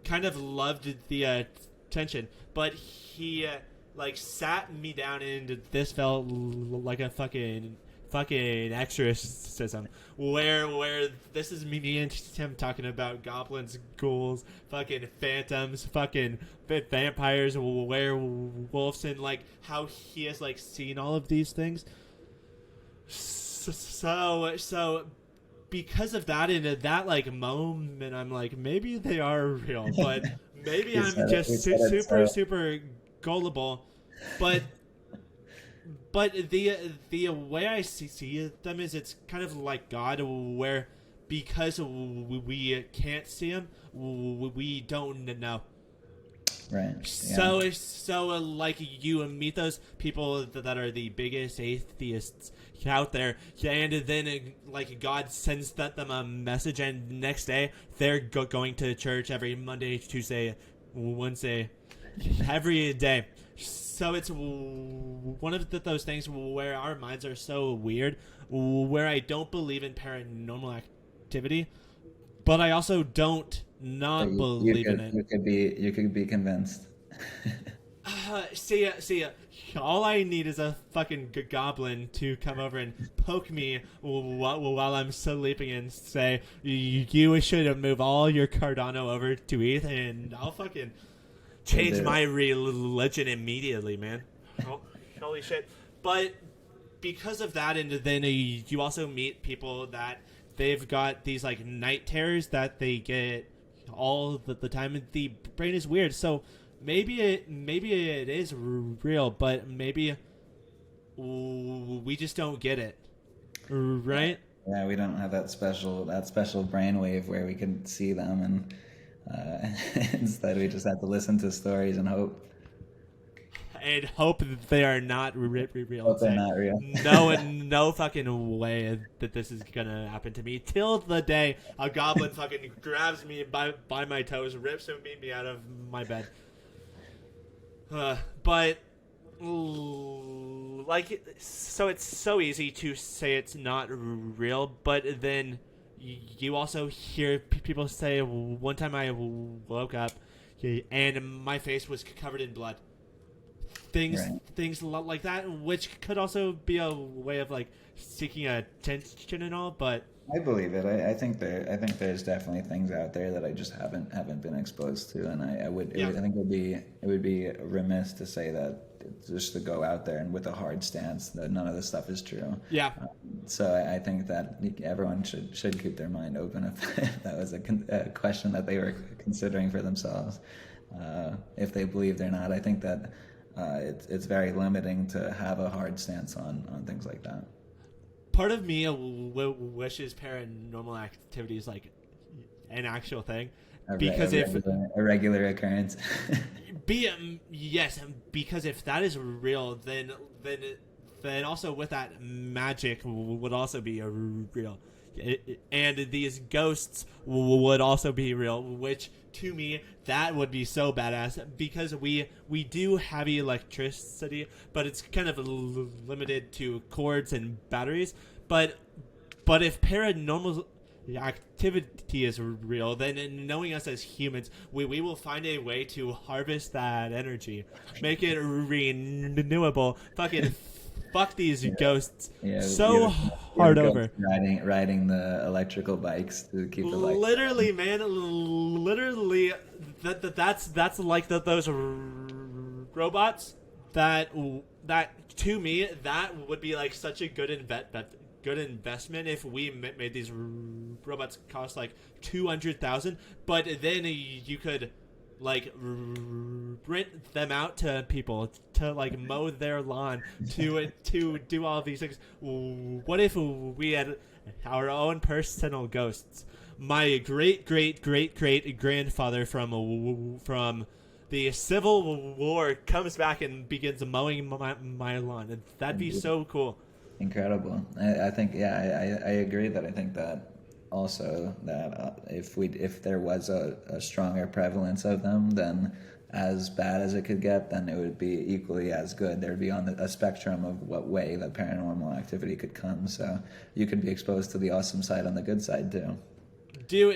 Kind of loved the attention, but he like sat me down, and this felt like a fucking exorcism. Where this is me and him talking about goblins, ghouls, fucking phantoms, fucking vampires, werewolves, and like how he has like seen all of these things. So because of that, in that like moment, I'm like, maybe they are real, but maybe I'm just super gullible. But the way I see them is it's kind of like God, where because we can't see him, we don't know. Right. Yeah. So like you meet those people that are the biggest atheists out there, and then like God sends them a message, and next day they're going to church every Monday, Tuesday, Wednesday, every day. So it's one of those things where our minds are so weird, where I don't believe in paranormal activity, but I also don't believe in it. You could be convinced. See ya. All I need is a fucking goblin to come over and poke me while I'm sleeping and say, you should move all your Cardano over to ETH, and I'll fucking change my religion immediately, man. Holy shit. But because of that, and then you also meet people that they've got these like night terrors that they get all the time, and the brain is weird. So maybe it is real, but maybe we just don't get it, right? Yeah, we don't have that special brainwave where we can see them, and instead we just have to listen to stories and hope. And hope that they are not real. Hope they're not real. No fucking way that this is gonna happen to me. Till the day a goblin fucking grabs me by my toes, rips me out of my bed. But like, so it's so easy to say it's not real, but then you also hear people say, one time I woke up and my face was covered in blood. Things like that, which could also be a way of like seeking attention and all. But I believe it. I think there's definitely things out there that I just haven't been exposed to, and I think it would be remiss to say that just to go out there and with a hard stance that none of this stuff is true. Yeah. So I think that everyone should keep their mind open if that was a question that they were considering for themselves, if they believed or not. I think that it's very limiting to have a hard stance on things like that. Part of me wishes paranormal activity is like an actual thing, because if a regular occurrence. Yes, because if that is real, then also with that, magic would also be real, and these ghosts would also be real, which to me that would be so badass, because we do have electricity, but it's kind of limited to cords and batteries. But if paranormal activity is real, then knowing us as humans, we will find a way to harvest that energy, make it renewable. Fucking fuck these ghosts hard over. Riding the electrical bikes to keep the lights. Literally, man, literally, that's like those robots that to me that would be like such a good investment if we made these robots cost like 200,000, but then you could like rent them out to people to like mow their lawn, to do all of these things. What if we had our own personal ghosts? My great grandfather from the Civil War comes back and begins mowing my lawn, and that'd be so cool. Incredible. I think, yeah, I agree that I think that also that if there was a stronger prevalence of them, then as bad as it could get, then it would be equally as good. There'd be on a spectrum of what way the paranormal activity could come. So you could be exposed to the awesome side on the good side too. Do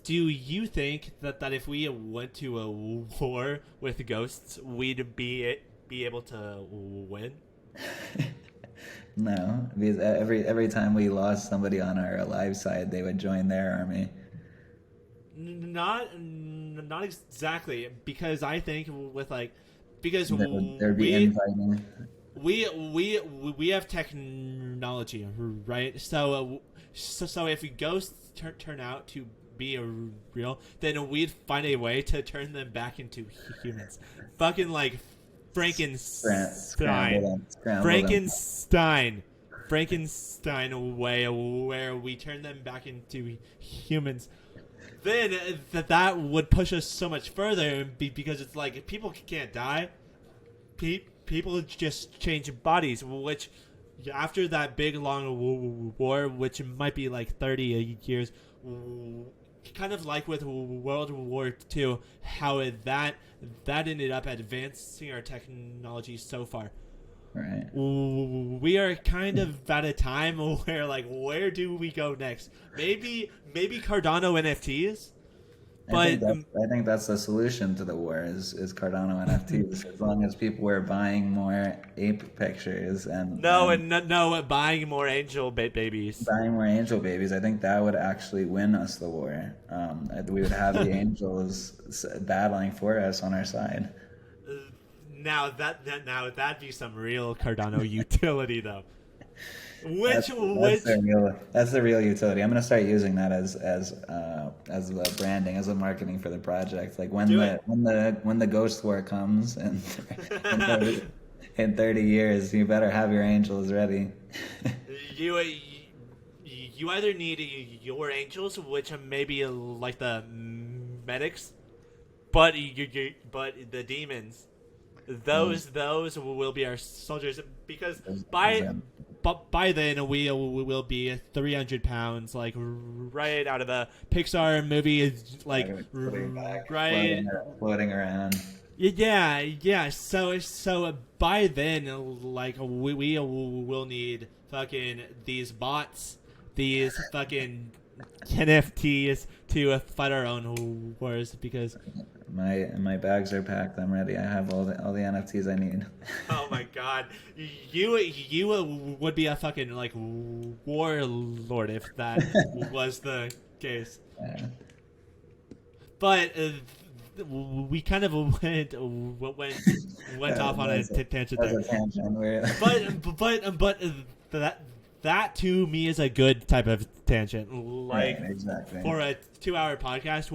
you think that if we went to a war with ghosts, we'd be able to win? No, because every time we lost somebody on our alive side, they would join their army. Not exactly, because I think with like, because there'd be infighting. We have technology, right? So if ghosts turn out to be real, then we'd find a way to turn them back into humans. Fucking like Frankenstein way, where we turn them back into humans. Then that would push us so much further, because it's like people can't die. People just change bodies, which after that big long war, which might be like 30 years, kind of like with World War II, how that ended up advancing our technology so far. Right. We are kind of at a time where, like, where do we go next? Maybe Cardano NFTs. But I think that's the solution to the war is Cardano NFTs. As long as people were buying more ape pictures and buying more angel babies. Buying more angel babies, I think that would actually win us the war. We would have the angels battling for us on our side. Now that'd be some real Cardano utility, though. That's the real utility. I'm gonna start using that as the branding, as the marketing for the project. Like Do it. when the ghost war comes in 30 years, you better have your angels ready. You you either need your angels, which are maybe like the medics, but but the demons, those will be our soldiers because Is that by then we will be 300 pounds, like right out of a Pixar movie, like floating back, right. floating around? Yeah. So by then, like we will need fucking these bots, these fucking CNFTs to fight our own wars because My bags are packed. I'm ready. I have all the NFTs I need. oh my god, you would be a fucking like warlord if that was the case. Yeah. But we kind of went off on a tangent That's there. a tangent. But that to me is a good type of tangent. Like Right, exactly. for a 2-hour podcast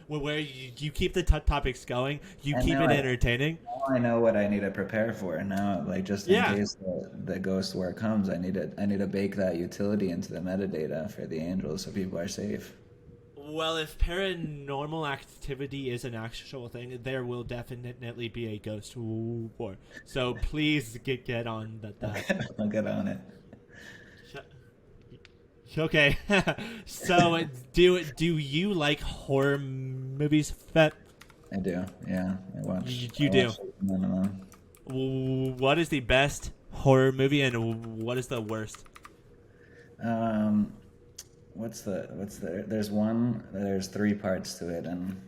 where you keep the topics going, you And keep now it entertaining. Now I know what I need to prepare for. Now, like just in Yeah. case the ghost war comes, I need to bake that utility into the metadata for the angels so people are safe. Well, if paranormal activity is an actual thing, there will definitely be a ghost war. So please get on that. I'll get on it. Okay, so do you like horror movies, Fet? I do. Yeah, I watch. You I do. watch none of them. What is the best horror movie and what is the worst? What's the? There's 3 parts to it, and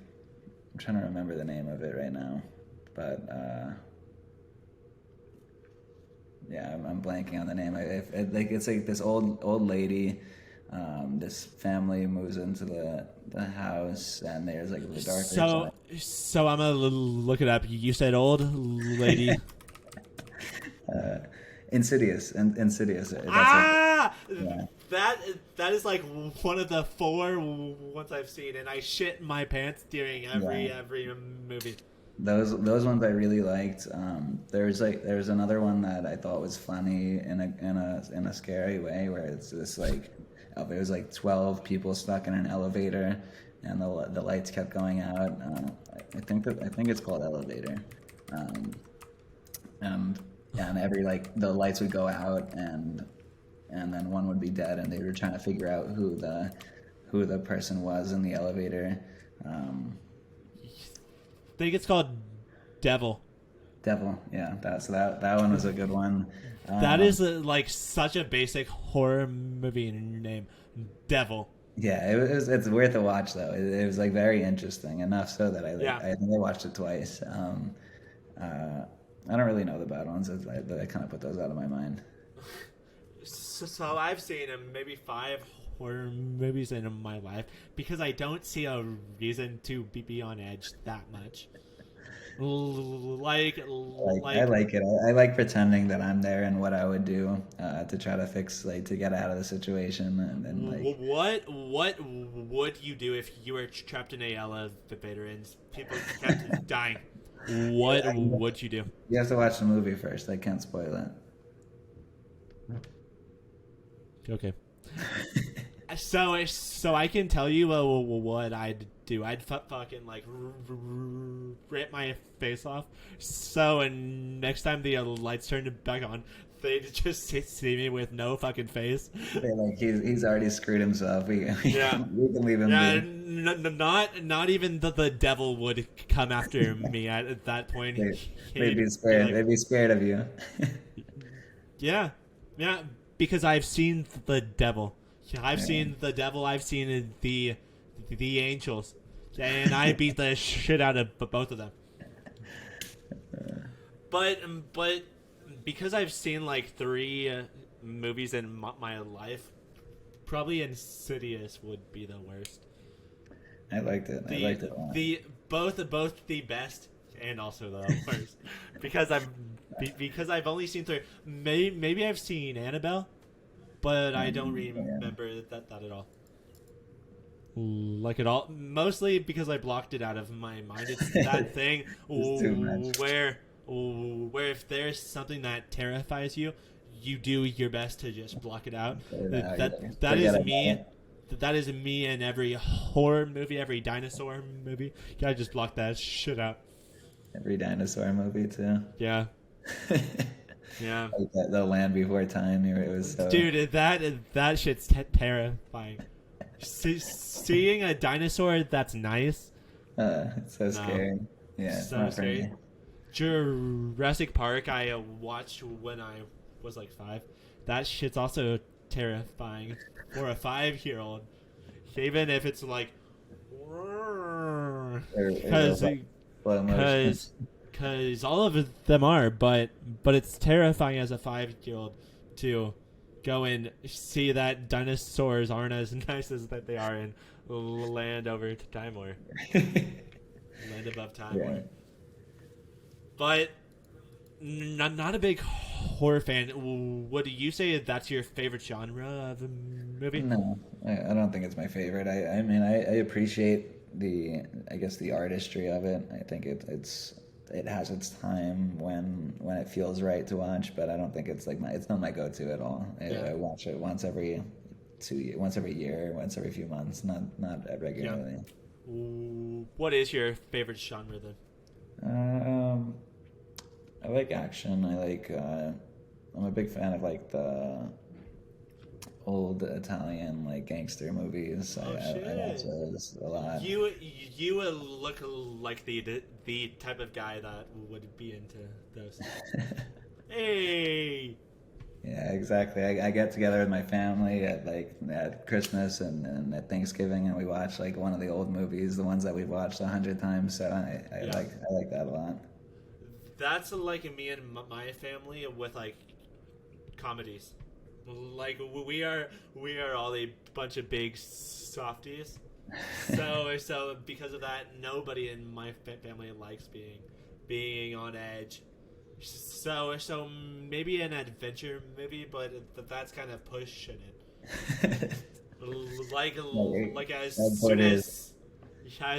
I'm trying to remember the name of it right now, but yeah, I'm blanking on the name. It's like this old lady. This family moves into the house, and there's like the darker side. So I'm gonna look it up. You said old lady. Insidious. That's Ah, yeah. that is like one of the 4 ones I've seen, and I shit my pants during every movie. Those ones I really liked. There's another one that I thought was funny in a scary way, where it's this like it was like 12 people stuck in an elevator, and the lights kept going out. I think it's called Elevator, and every like the lights would go out, and then one would be dead, and they were trying to figure out who the person was in the elevator. I think it's called Devil. Devil, yeah. That one was a good one. That is like such a basic horror movie name, Devil. Yeah, it's worth a watch though. It was like very interesting enough so that I think I watched it twice. I don't really know the bad ones. I kind of put those out of my mind. So I've seen maybe 5 horror movies in my life because I don't see a reason to be on edge that much. I like it. I like pretending that I'm there and what I would do to try to fix, like, to get out of the situation, and like. What would you do if you were trapped in a elevator and people kept dying? What would you do? You have to watch the movie first. I can't spoil it. Okay. So I can tell you what I'd do. I'd fucking like rip my face off. So and next time the lights turn back on, they'd just see me with no fucking face. Like he's already screwed himself. We can leave him. Yeah, be. not even the devil would come after me at that point. They'd be scared. They'd be scared of you. Yeah, because I've seen the devil. I've seen the devil. I've seen the angels, and I beat the shit out of both of them. But because I've seen like 3 movies in my life, probably Insidious would be the worst. I liked it. I liked it a lot. Both the best and also the worst because because I've only seen 3. Maybe I've seen Annabelle, but I don't Yeah. remember that at all. Like at all, mostly because I blocked it out of my mind. It's that thing It's too much. where if there's something that terrifies you, you do your best to just block it out. That Forget is about me. it. That is me in every horror movie, every dinosaur movie. Gotta just block that shit out. Every dinosaur movie too. Yeah, yeah, Like the Land Before Time. It was so. dude, that shit's terrifying. Seeing a dinosaur that's nice. It's so No. scary. Yeah, it's So not for scary. me. Jurassic Park I watched when I was like 5. That shit's also terrifying for a 5-year-old. Even if it's like because Slow motion. because all of them are, but it's terrifying as a 5-year-old to go and see that dinosaurs aren't as nice as that they are in Land Over Time or Land Above Time. Yeah. But not a big horror fan. Would you say that's your favorite genre of a movie? No, I don't think it's my favorite. I mean, I appreciate I guess the artistry of it. I think it has its time when it feels right to watch, but I don't think it's it's not my go-to at all. I watch it once every year, once every few months, not regularly. What is your favorite genre then? I like action. I'm a big fan of the old Italian gangster movies. I watch those a lot. You look like the type of guy that would be into those. Hey. Yeah, exactly. I get together with my family at Christmas and at Thanksgiving, and we watch one of the old movies, the ones that we've watched 100 times. So I like that a lot. That's like me and my family with comedies. Like we are all a bunch of big softies. So because of that, nobody in my family likes being on edge. So maybe an adventure movie, but that's kind of pushing it. Like as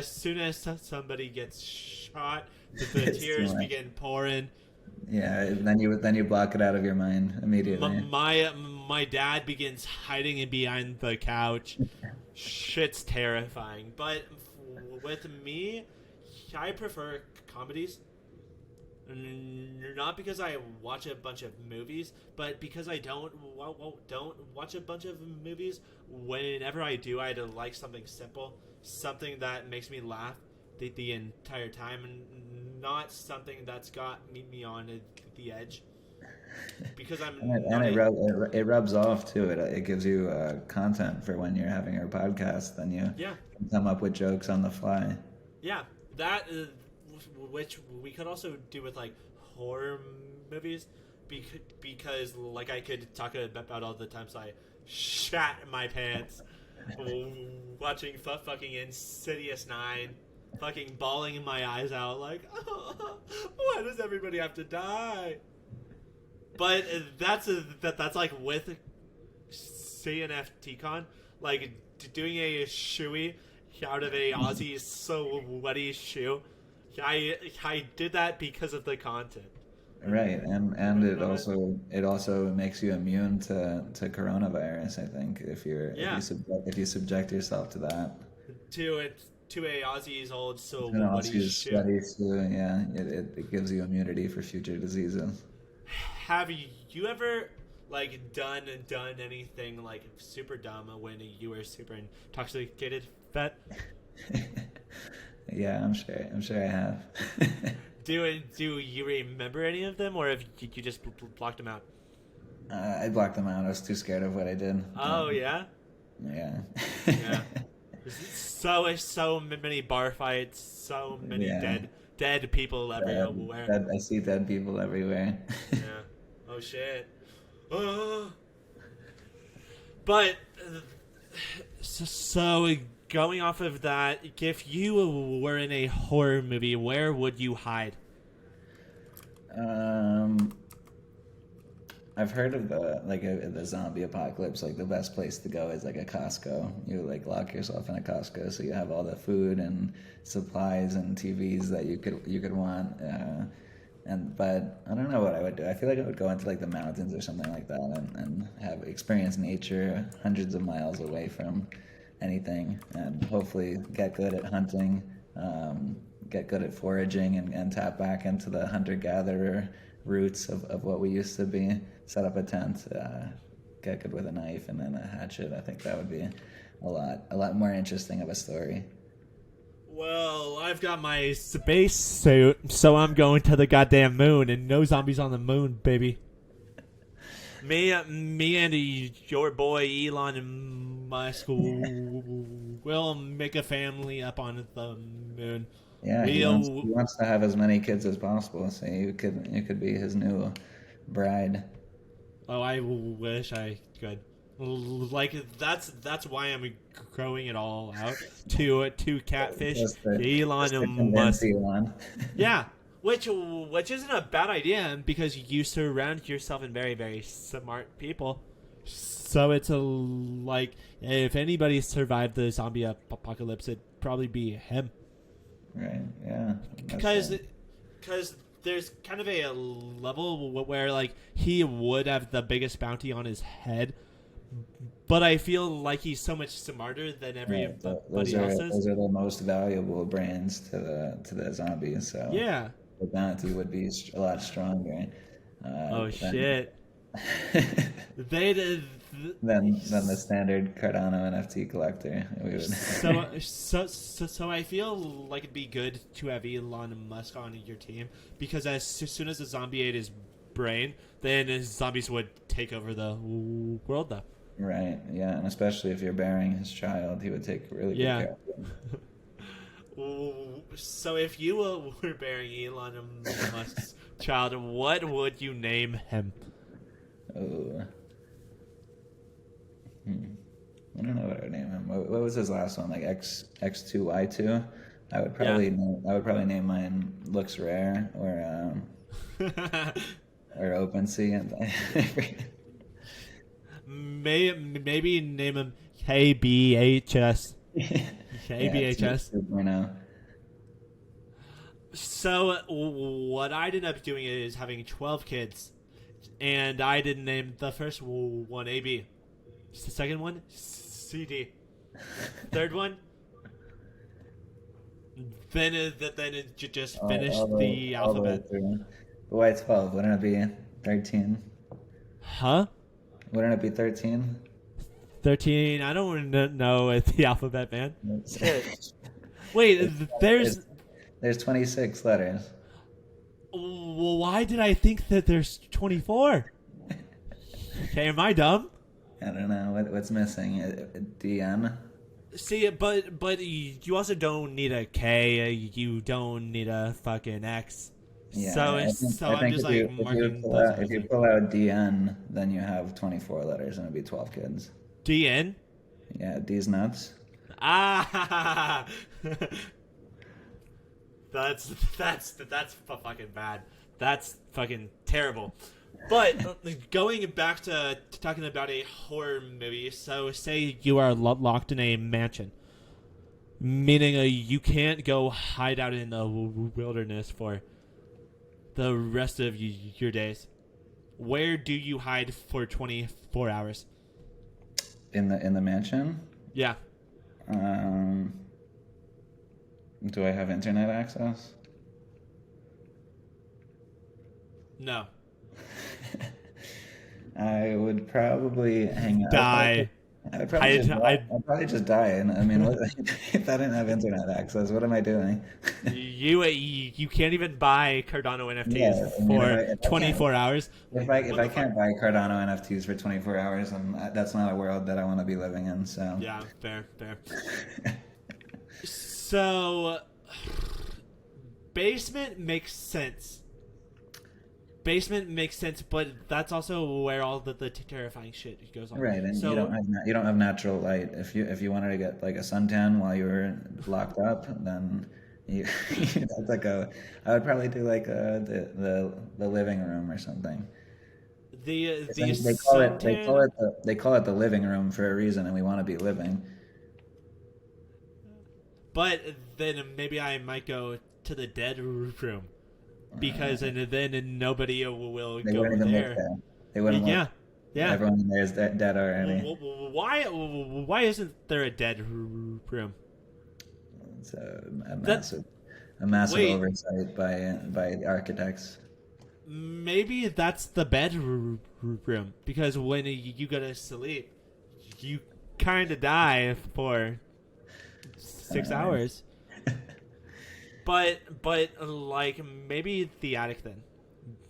soon as somebody gets shot, the tears begin pouring. Yeah, then you block it out of your mind immediately. My dad begins hiding behind the couch. Shit's terrifying. But with me, I prefer comedies. Not because I watch a bunch of movies, but because I don't watch a bunch of movies. Whenever I do, I like something simple, something that makes me laugh the entire time, and not something that's got me on the edge. Because it rubs off too. It gives you content for when you're having your podcast. Then you can come up with jokes on the fly. Yeah, that which we could also do with horror movies, because I could talk about all the times I shat my pants watching fucking Insidious 9. Fucking bawling my eyes out oh, why does everybody have to die? But that's with CNFT con, doing a shoey out of a Aussie sweaty shoe. I did that because of the content. Right, and it also makes you immune to coronavirus. I think if you subject yourself to that. To a Aussie's old sweaty shoe. Yeah, it gives you immunity for future diseases. Have you ever done anything super dumb when you were super intoxicated, Fet? Yeah, I'm sure I have. Do you remember any of them, or have you just blocked them out? I blocked them out. I was too scared of what I did. Oh yeah. Yeah. Yeah. So many bar fights. So many dead people everywhere. I see dead people everywhere. Yeah. Oh shit. But so going off of that, if you were in a horror movie, where would you hide? Um, I've heard of the zombie apocalypse. Like the best place to go is like a Costco. You like lock yourself in a Costco, so you have all the food and supplies and TVs that you could want. But I don't know what I would do. I feel like I would go into like the mountains or something like that and have experience nature hundreds of miles away from anything, and hopefully get good at hunting, get good at foraging, and tap back into the hunter-gatherer roots of what we used to be. Set up a tent, get good with a knife and then a hatchet. I think that would be a lot more interesting of a story. Well, I've got my space suit, so I'm going to the goddamn moon, and no zombies on the moon, baby. Me and your boy Elon Musk will make a family up on the moon. Yeah, he wants to have as many kids as possible, so you could be his new bride. Oh, I wish I could. Like that's why I'm growing it all out to catfish Elon Musk. Elon. Yeah, which isn't a bad idea because you surround yourself in very, very smart people. So it's like if anybody survived the zombie apocalypse, it'd probably be him. Right. Yeah. Because there's kind of a level where like he would have the biggest bounty on his head, but I feel like he's so much smarter than everybody else is. Those are the most valuable brains to the zombies. So yeah, the bounty would be a lot stronger. Shit! They did. Than the standard Cardano NFT collector. We would. So I feel like it'd be good to have Elon Musk on your team because as soon as the zombie ate his brain, then zombies would take over the world, though. Right. Yeah, and especially if you're bearing his child, he would take really good care of him. So if you were bearing Elon Musk's child, what would you name him? Oh. I don't know what I would name him. What was his last one? Like X2Y2? I would probably name mine Looks Rare or OpenSea. Maybe name him KBHS. KBHS. Yeah, so what I ended up doing is having 12 kids, and I didn't name the first one AB. The second one, CD. Third one, then it just finished the alphabet. Why 12? Wouldn't it be 13? Huh? Wouldn't it be 13? 13? I don't know the alphabet, man. Wait, there's 26 letters. Well, why did I think that there's 24? Okay, am I dumb? I don't know what's missing. DN. See, but you also don't need a K. You don't need a fucking X. Yeah, so I'm just like marking. If you pull out DN, then you have 24 letters, and it'd be 12 kids. DN. Yeah, D's nuts. Ah. That's fucking bad. That's fucking terrible. But going back to talking about a horror movie, so say you are locked in a mansion, meaning you can't go hide out in the wilderness for the rest of your days. Where do you hide for 24 hours? In the mansion? Yeah. Do I have internet access? No. I would probably hang out. Die. I'd probably just die. And I mean, if I didn't have internet access, what am I doing? You can't even buy Cardano NFTs for 24 hours. If I can't buy Cardano NFTs for 24 hours, that's not a world that I want to be living in. So yeah, fair. So basement makes sense. Basement makes sense, but that's also where all the terrifying shit goes on. Right, and so, you don't have natural light. If you wanted to get like a suntan while you were locked up, then You, that's like a. I would probably do like the living room or something. The They call it suntan. they call it the living room for a reason, and we want to be living. But then maybe I might go to the dead room because Uh, then nobody will they wouldn't go even look there. there. They wouldn't look. Yeah, yeah. Everyone in there is dead already. Why isn't there a dead room? It's That a massive wait, oversight by the architects. maybe that's the bedroom because when you go to sleep, you kind of die for 6 hours. But like maybe the attic then,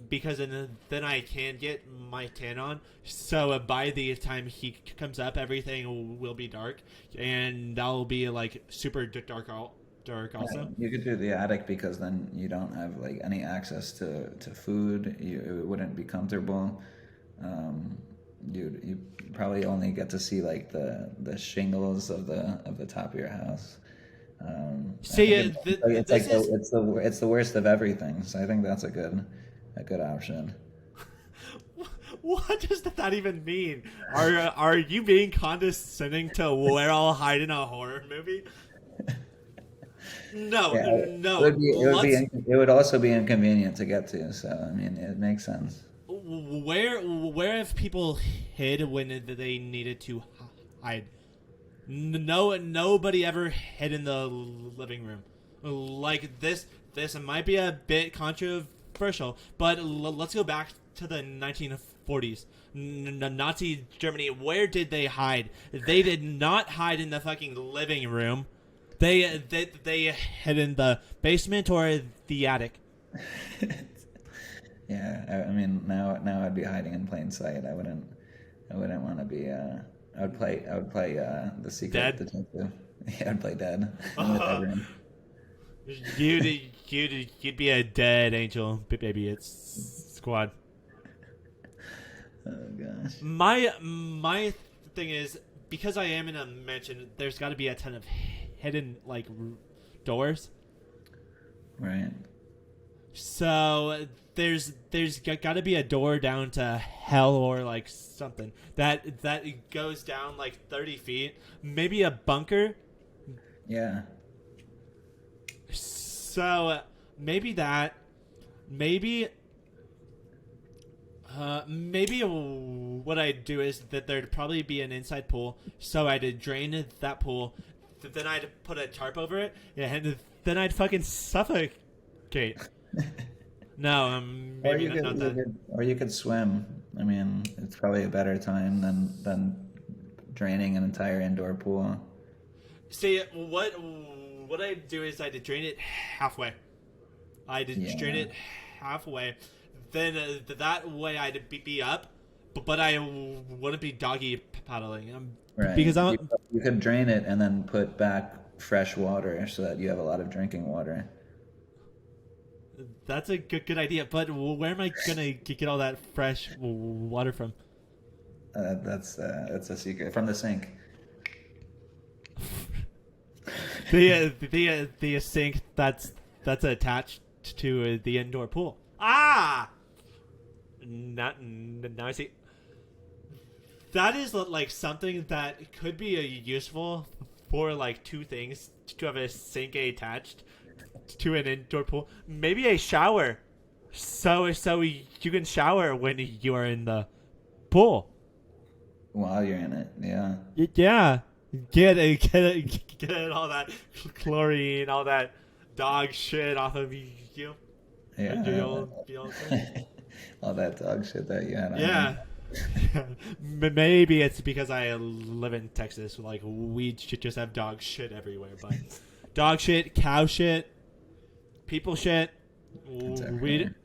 because then I can get my tan on. So by the time he comes up, everything will be dark, and that'll be like super dark also. You could do the attic because then you don't have like any access to food. It wouldn't be comfortable. Um, you probably only get to see like the shingles of the top of your house. I think See, it's this like is it's the worst of everything. So I think that's a good option. what does that even mean? Are you being condescending to where I'll hide in a horror movie? No, Yeah, no. Let's. it would also be inconvenient to get to. So I mean, it makes sense. Where have people hid when they needed to hide? No, nobody ever hid in the living room. Like this might be a bit controversial, but let's go back to the 1940s. Nazi Germany. Where did they hide? They did not hide in the fucking living room. They hid in the basement or the attic. Yeah, I mean now I'd be hiding in plain sight. I wouldn't want to be. I would play the secret Dead. detective. Yeah, I'd play dead in the Uh, bedroom. you'd be a dead angel, baby. It's squad. Oh gosh. My thing is because I am in a mansion. There's got to be a ton of hidden like doors. Right. So there's got to be a door down to hell or like something that goes down like 30 feet. Maybe a bunker. Yeah. So maybe that. Maybe. Maybe what I'd do is that there'd probably be an inside pool, so I'd drain that pool, then I'd put a tarp over it, and then I'd fucking suffocate. No, Or maybe not that. or you could swim. I mean, it's probably a better time than draining an entire indoor pool. See, what I'd do is I'd drain it halfway. I'd drain Yeah. it halfway, then that way I'd be up, but I wouldn't be doggy paddling. Right. Because I'm You could drain it and then put back fresh water so that you have a lot of drinking water. That's a good idea, but where am I gonna get all that fresh water from? That's a secret from the sink. The sink that's attached to the indoor pool. Ah, now I see. That is like something that could be useful for like two things: to have a sink attached to an indoor pool, maybe a shower, so you can shower when you are in the pool. While you're in it, yeah. Yeah, get all that chlorine, all that dog shit off of you. Yeah. You'll All that dog shit that you had on yeah. you. Maybe it's because I live in Texas. Like we should just have dog shit everywhere, but dog shit, cow shit, people shit. It's We everywhere.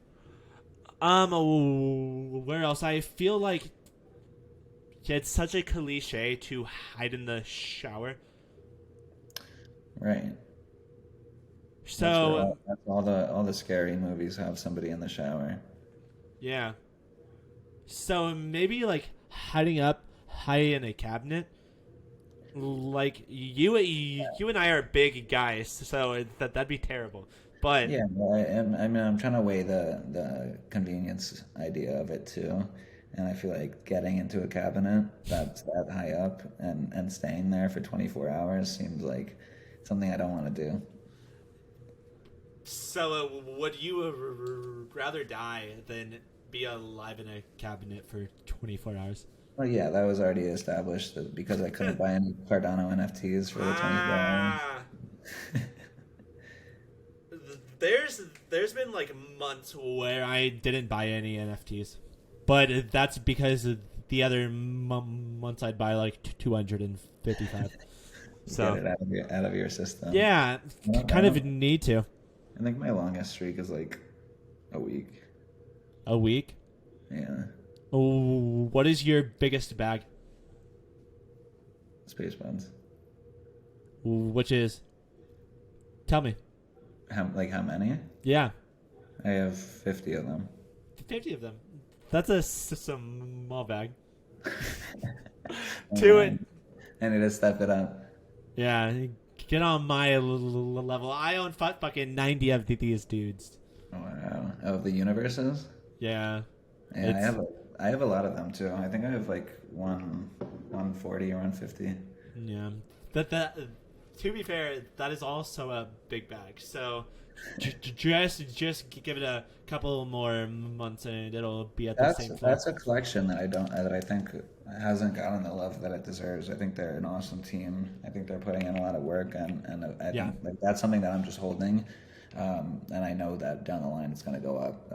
where else? I feel like it's such a cliche to hide in the shower. Right. So That's all the scary movies have somebody in the shower. yeah. So maybe like hiding up high in a cabinet. like you and I are big guys, so that'd be terrible. But Yeah, well, I mean, I'm trying to weigh the convenience idea of it too, and I feel like getting into a cabinet that's that high up and staying there for 24 hours seems like something I don't want to do. so would you rather die than be alive in a cabinet for 24 hours? Well, yeah, that was already established that because I couldn't buy any Cardano NFTs for the 24 hours. Ah. There's been like months where I didn't buy any NFTs, but that's because the other months I'd buy like 255. Get So it out of your system. yeah, I kind of don't. need to. I think my longest streak is like a week. A week. Yeah, Oh, what is your biggest bag? space buns. Which is, tell me. How many? Yeah, I have 50 of them. 50 of them. That's a small bag. Oh, To it. man. I need to step it up. Yeah, get on my level. I own fucking 90 of these dudes. Oh, wow. Of the universes? Yeah. Yeah, I have a lot of them too. I think I have like 140 or 150. Yeah. That to be fair, that is also a big bag. So just give it a couple more months and it'll be at the same floor. That's a collection that I think hasn't gotten the love that it deserves. I think they're an awesome team. I think they're putting in a lot of work, and I Yeah. think like that's something that I'm just holding, and I know that down the line it's going to go up.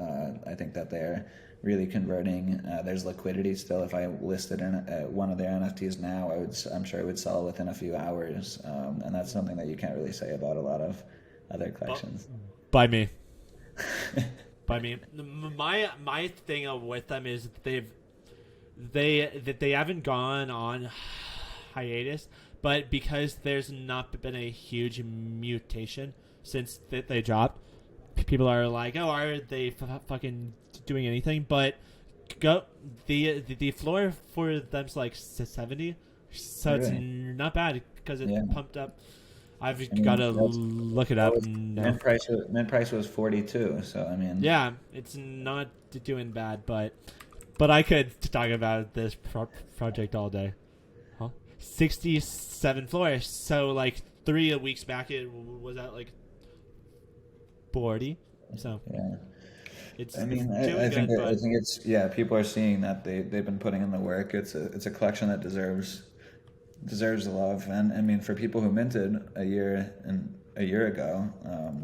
I think that they're really converting. There's liquidity still. If I listed in one of their NFTs now, I'm sure it would sell within a few hours, and that's something that you can't really say about a lot of other collections. By me. By me. My thing with them is they haven't gone on hiatus, but because there's not been a huge mutation since they dropped, people are like, oh, are they fucking doing anything? But go the floor for them's like 70, so it's Really? not bad because it Yeah. pumped up. I've I got mean, to look it up. No. mint price was 42. So I mean, Yeah, it's not doing bad, but I could talk about this project all day. Huh? 67 floors. So like 3 weeks back, it was at like 40. So yeah. it's I mean, doing I think good, but it's yeah. People are seeing that they've been putting in the work. It's a collection that deserves the love. And I mean, for people who minted a year ago,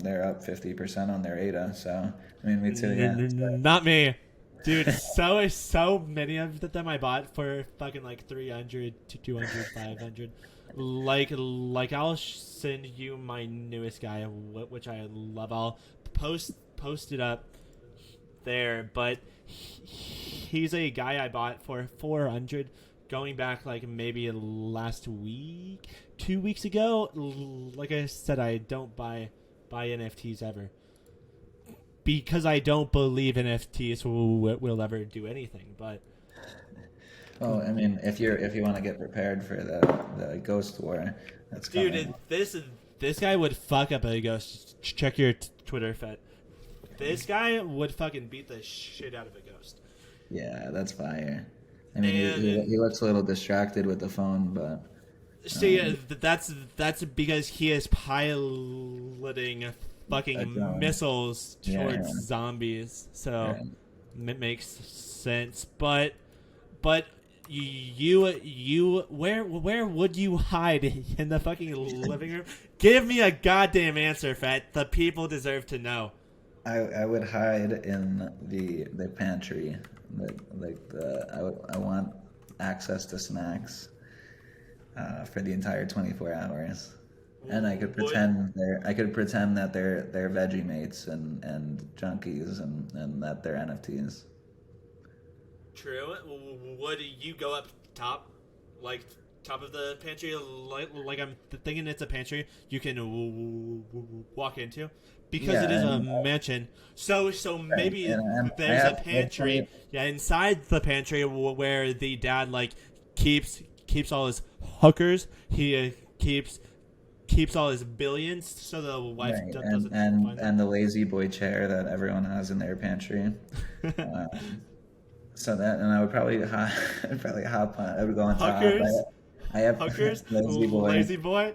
they're up 50% on their ADA. So I mean, me too. Yeah. not me. Dude, so many of them I bought for fucking like 300 to 200, 500. Like I'll send you my newest guy, which I love. I'll post it up there, but he's a guy I bought for 400 going back like maybe last week, 2 weeks ago. Like I said, I don't buy NFTs ever because I don't believe NFTs will ever do anything. But Well, I mean, if you want to get prepared for the Ghost War, that's dude, coming. this guy would fuck up a ghost. Check your Twitter, Fet. This guy would fucking beat the shit out of a ghost. Yeah, that's fire. I mean, And he looks a little distracted with the phone, but see, that's because he is piloting a fucking drone. missiles towards Yeah. zombies. So Right. it makes sense. But you where would you hide in the fucking living room? Give me a goddamn answer, Fat. The people deserve to know. I would hide in the pantry. I want access to snacks for the entire 24 hours. And I could pretend that they're veggie mates and junkies and that they're NFTs. True. Would you go up top, like top of the pantry, like I'm thinking it's a pantry you can walk into, because it is a mansion. So maybe And I there's a have pantry, yeah, inside the pantry where the dad like keeps all his hookers. He keeps all his billions so the wife Right, doesn't find and the lazy boy chair that everyone has in their pantry. them. Um, so that, and I would probably I'd probably hop on. I would go on top. Hookers, I have hookers, lazy boy, lazy boy,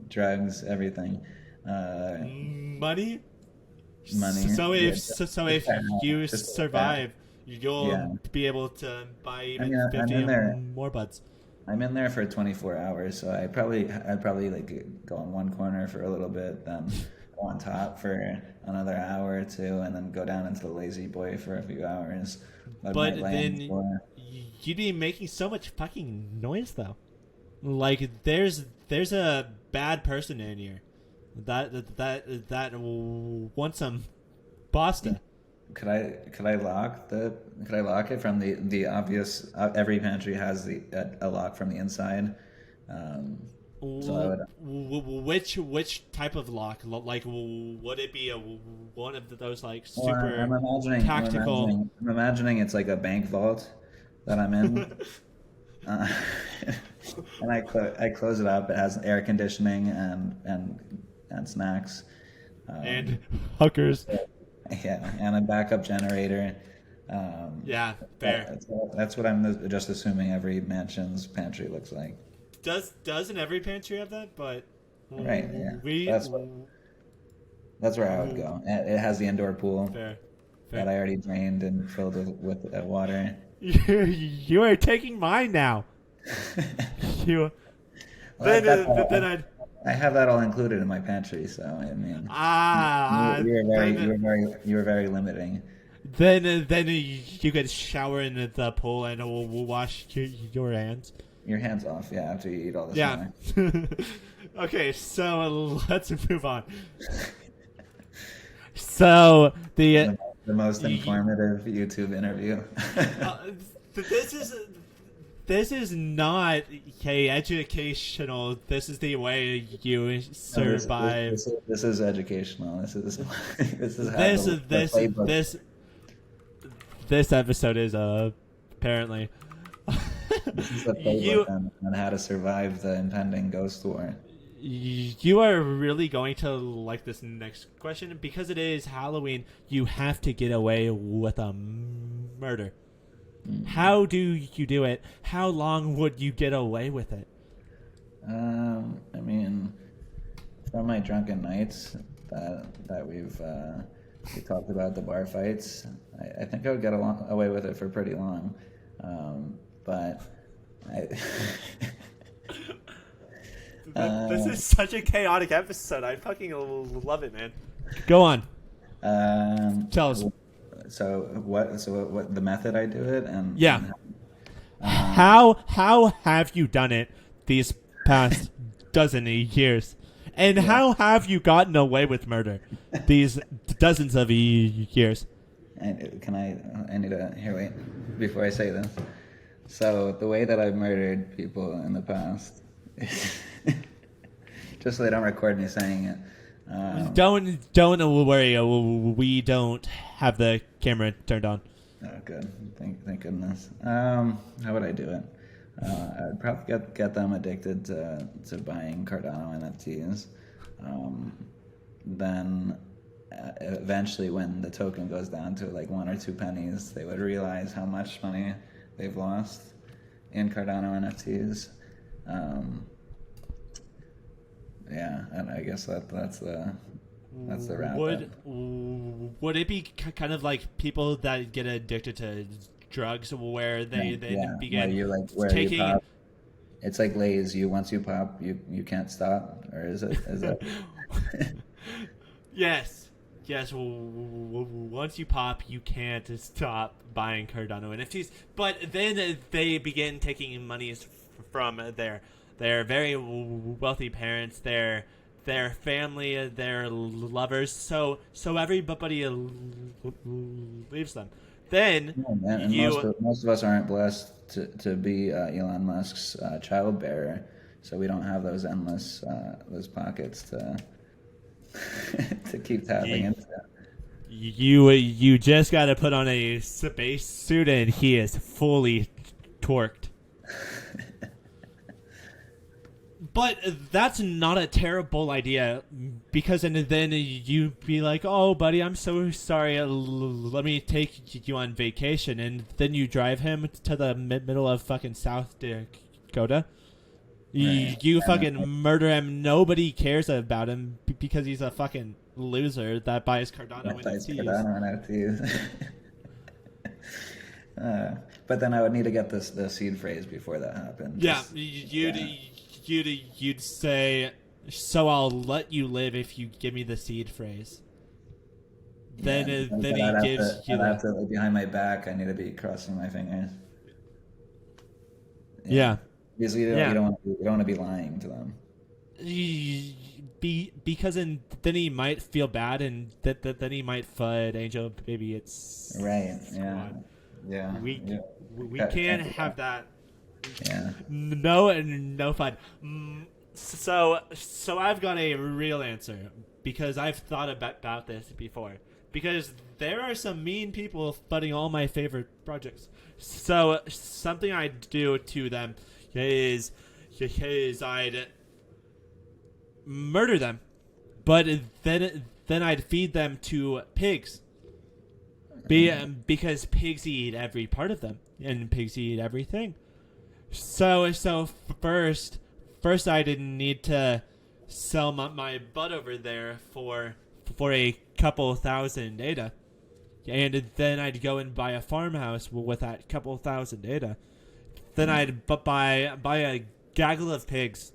drugs, everything, uh, money. money. Yeah, So just if that, you just like that. survive, you'll Yeah, be able to buy I even mean, I'm 50 in there. more buds. I'm in there for 24 hours, so I'd probably like go in one corner for a little bit, then go on top for another hour or two, and then go down into the lazy boy for a few hours. I might But land then for you'd be making so much fucking noise though. Like there's a bad person in here that wants some pasta. could I lock it from the obvious? Every pantry has a lock from the inside. Um, so I would. Which type of lock? Like, would it be one of those like Well, super tactical? I'm imagining it's like a bank vault that I'm in. Uh, and I close it up. It has air conditioning and snacks. And Um, hookers. yeah, and a backup generator. Yeah, fair. That's what I'm just assuming every mansion's pantry looks like. Doesn't every pantry have that? But Right. Yeah. we That's where I would go. It has the indoor pool fair, that fair. I already drained and filled with water. You are taking mine now. You Well, I've got then that. I'd I have that all included in my pantry, so I mean, ah you were very limiting. then you could shower in the pool and we'll wash your hands. Your hands off, yeah, after you eat all this Yeah. snack. Okay, so let's move on. So The most informative YouTube interview. uh, this is not educational. This is the way you No, survive. this is educational. This is this is how the This playbook. this episode is apparently This is the you playbook on how to survive the impending ghost war. you are really going to like this next question because it is Halloween. You have to get away with a murder. How do you do it? How long would you get away with it? I mean, from my drunken nights that we talked about the bar fights, I think I would get away with it for pretty long. But I, This is such a chaotic episode. I fucking love it, man. Go on. Tell us. so what the method I do it and Yeah. and How have you done it these past dozen years? And how have you gotten away with murder these dozens of years? and can I need to here wait before I say this. So the way that I've murdered people in the past, just so they don't record me saying it. Don't worry. We don't have the camera turned on. Oh, good. Thank goodness. How would I do it? I'd probably get them addicted to buying Cardano NFTs. Then eventually, when the token goes down to like 1 or 2 pennies, they would realize how much money they've lost in Cardano NFTs. Yeah, and I guess that's the wrap. Would it be kind of like people that get addicted to drugs where they begin where you taking pop? It's like Lay's. Once you pop, you can't stop, or is it? Yes. Once you pop, you can't stop buying Cardano NFTs. But then they begin taking monies from their very wealthy parents, their family, their lovers. So everybody leaves them. Then And most of us aren't blessed to be Elon Musk's child bearer, so we don't have those endless those pockets to to keep tapping into. You just got to put on a space suit and he is fully torqued. But that's not a terrible idea, because then you be like, oh, buddy, I'm so sorry. Let me take you on vacation. And then you drive him to the middle of fucking South Dakota. Right. You fucking murder him. Nobody cares about him because he's a fucking loser that buys Cardano NFTs. But then I would need to get the seed phrase before that happened. Yeah, you'd say, so I'll let you live if you give me the seed phrase. Then he gives you that. Like, behind my back, I need to be crossing my fingers. Yeah. Because you don't want to be lying to them. Because then he might feel bad, and then he might FUD Angel Baby. It's right. Yeah. Yeah. We can't have that. Yeah. No fun. So I've got a real answer, because I've thought about this before. Because there are some mean people flooding all my favorite projects. So something I'd do to them is I'd murder them, but then I'd feed them to pigs. Because pigs eat every part of them, and pigs eat everything. So first I didn't need to sell my butt over there for a couple thousand ADA, and then I'd go and buy a farmhouse with that couple thousand ADA. Then I'd buy a gaggle of pigs.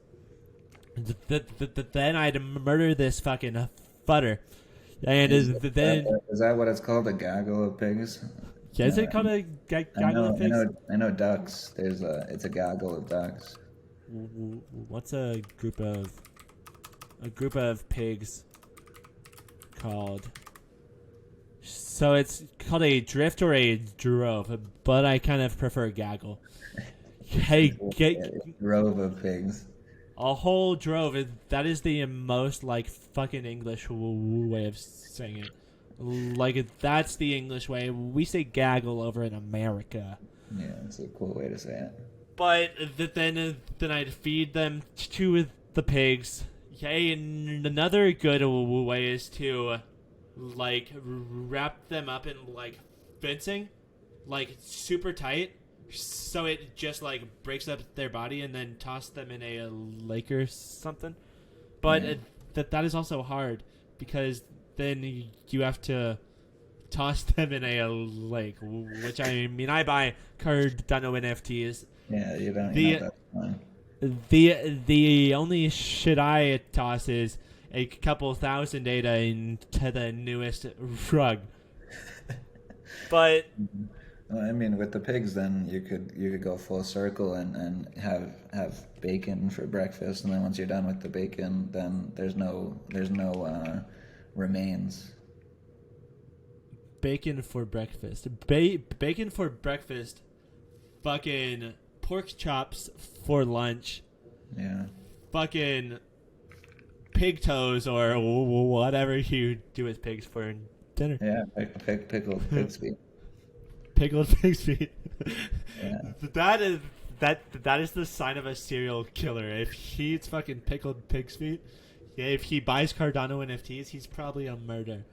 Then I'd murder this fucking futter. And is that what it's called? A gaggle of pigs? Yeah, is it called a gaggle of pigs? I know ducks. It's a gaggle of ducks. What's a group of pigs called? So it's called a drift or a drove, but I kind of prefer gaggle. Hey, drove of pigs. A whole drove. That is the most like fucking English way of saying it. Like, that's the English way. We say gaggle over in America. Yeah, it's a cool way to say it. But then I'd feed them to the pigs. Okay, and another good way is to like wrap them up in like fencing, like super tight, so it just like breaks up their body, and then toss them in a lake or something. But that is also hard, because then you have to toss them in a lake, which I mean, I buy Cardano NFTs. Yeah, you don't. That fun. The only shit I toss is a couple thousand ADA into the newest rug. But well, I mean, with the pigs, then you could go full circle and have bacon for breakfast, and then once you're done with the bacon, then there's no remains. Bacon for breakfast. Bacon for breakfast. Fucking pork chops for lunch. Yeah. Fucking pig toes or whatever you do with pigs for dinner. Yeah, pickled pig's feet. Pickled pig's feet. Yeah. That is the sign of a serial killer. If he eats fucking pickled pig's feet, yeah, if he buys Cardano NFTs, he's probably a murderer.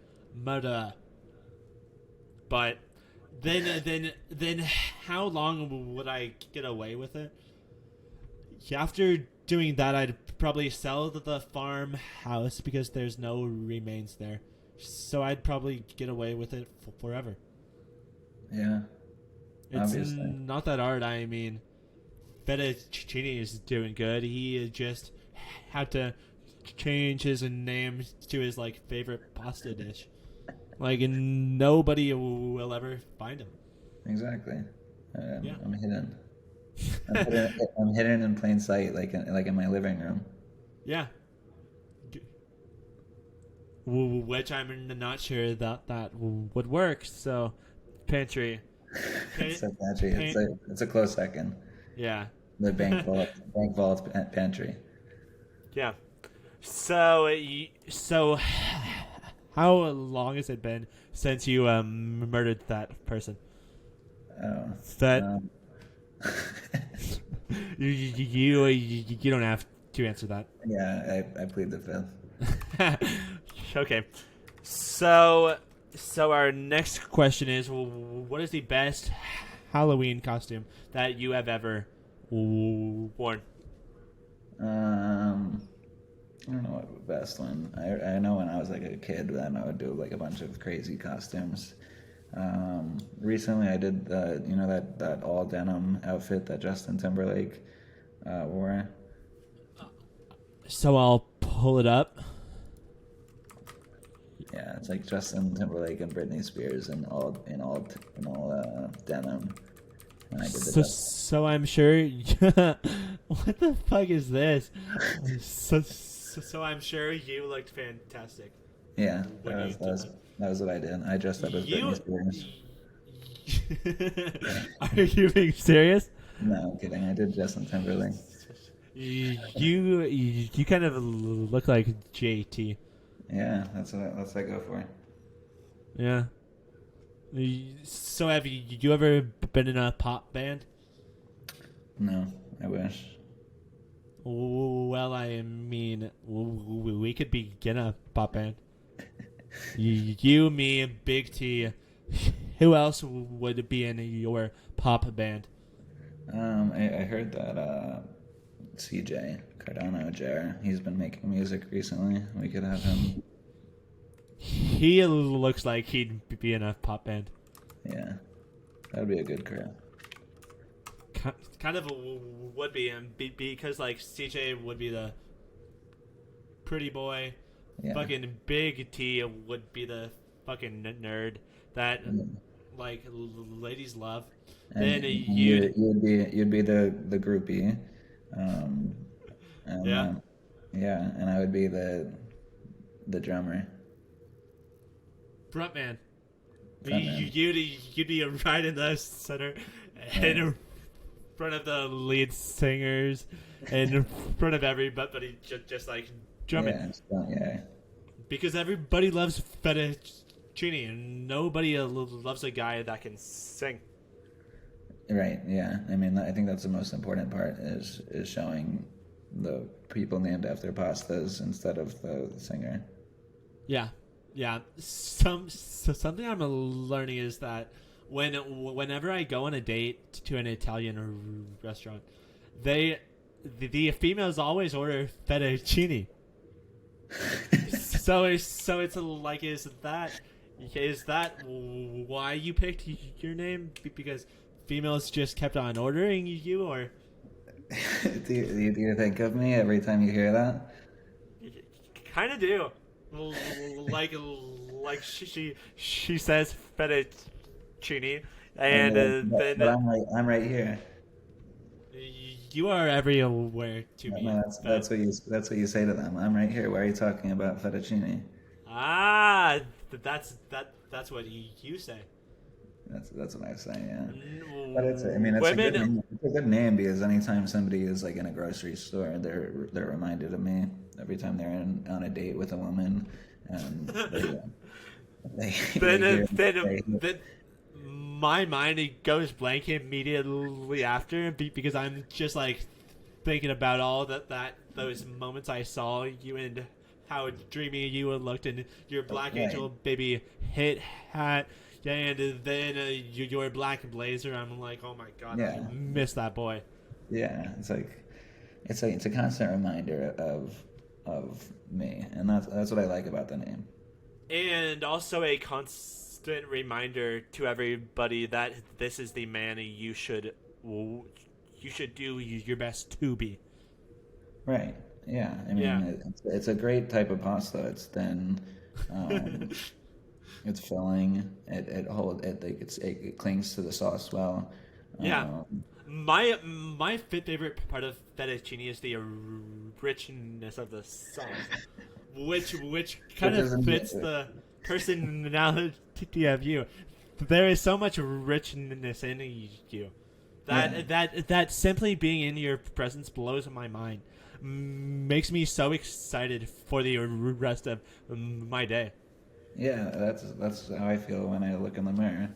But then how long would I get away with it? After doing that, I'd probably sell the farmhouse because there's no remains there. So I'd probably get away with it forever. Yeah. It's obviously not that hard. I mean, Fettuccine is doing good. He just had to change his name to his like favorite pasta dish. Like, nobody will ever find him. Exactly. Yeah. I'm hidden. I'm hidden in plain sight, like in my living room. Yeah. Which I'm not sure that would work. So, pantry. So pantry. It's a close second. Yeah. The bank vault pantry. Yeah. So how long has it been since you murdered that person? Oh. That you don't have to answer that. Yeah, I plead the fifth. Okay. So our next question is, what is the best Halloween costume that you have ever worn? I don't know what the best one. I know when I was like a kid, then I would do like a bunch of crazy costumes. Recently, I did that all denim outfit that Justin Timberlake wore. So I'll pull it up. Yeah, it's like Justin Timberlake and Britney Spears in all denim. And I did the So I'm sure. What the fuck is this? So I'm sure you looked fantastic. Yeah, that was what I did. I dressed up as Britney Spears. Are you being serious? No, I'm kidding. I did Justin Timberlake. You kind of look like JT. Yeah, that's what I go for. Yeah. So have you ever been in a pop band? No, I wish. Well, I mean, we could begin a pop band. You, me, Big T. Who else would be in your pop band? I heard that CJ Cardano Jer, he's been making music recently. We could have him. He looks like he'd be in a pop band. Yeah, that'd be a good crew. Kind of would be, because like CJ would be the pretty boy. Yeah. Fucking Big T would be the fucking nerd that like ladies love. And then you'd be the groupie. And, yeah. Yeah, and I would be the drummer. Frontman. You'd be right in the center, in front of the lead singers, in front of everybody, just like drumming. Yeah. Because everybody loves Fettuccine, and nobody loves a guy that can sing. Right. Yeah. I mean, I think that's the most important part is showing the people named after pastas instead of the singer. Yeah. Something I'm learning is that whenever I go on a date to an Italian restaurant, the females always order fettuccine. so it's like, is that why you picked your name? Because females just kept on ordering you, or do you think of me every time you hear that? Kind of do. Like she says fettuccine, and then I'm right here. You are everywhere to me. No, that's what you say to them. I'm right here. Why are you talking about fettuccine? Ah, that's what you say. That's what I say. Yeah, but it's a good name because anytime somebody is like in a grocery store, they're reminded of me every time they're on a date with a woman, and then my mind goes blank immediately after because I'm just like thinking about all those moments I saw you and how dreamy you looked in your Black Angel baby hit hat. Yeah, and then your black blazer. I'm like, oh my god, I miss that boy. Yeah, it's a constant reminder of me, and that's what I like about the name. And also a constant reminder to everybody that this is the man you should do your best to be. Right. Yeah. I mean, it's a great type of pasta. It's thin. It's filling. It clings to the sauce well. Yeah. My favorite part of fettuccine is the richness of the sauce, which kind of fits the personality of you. There is so much richness in you that simply being in your presence blows my mind. Makes me so excited for the rest of my day. Yeah, that's how I feel when I look in the mirror.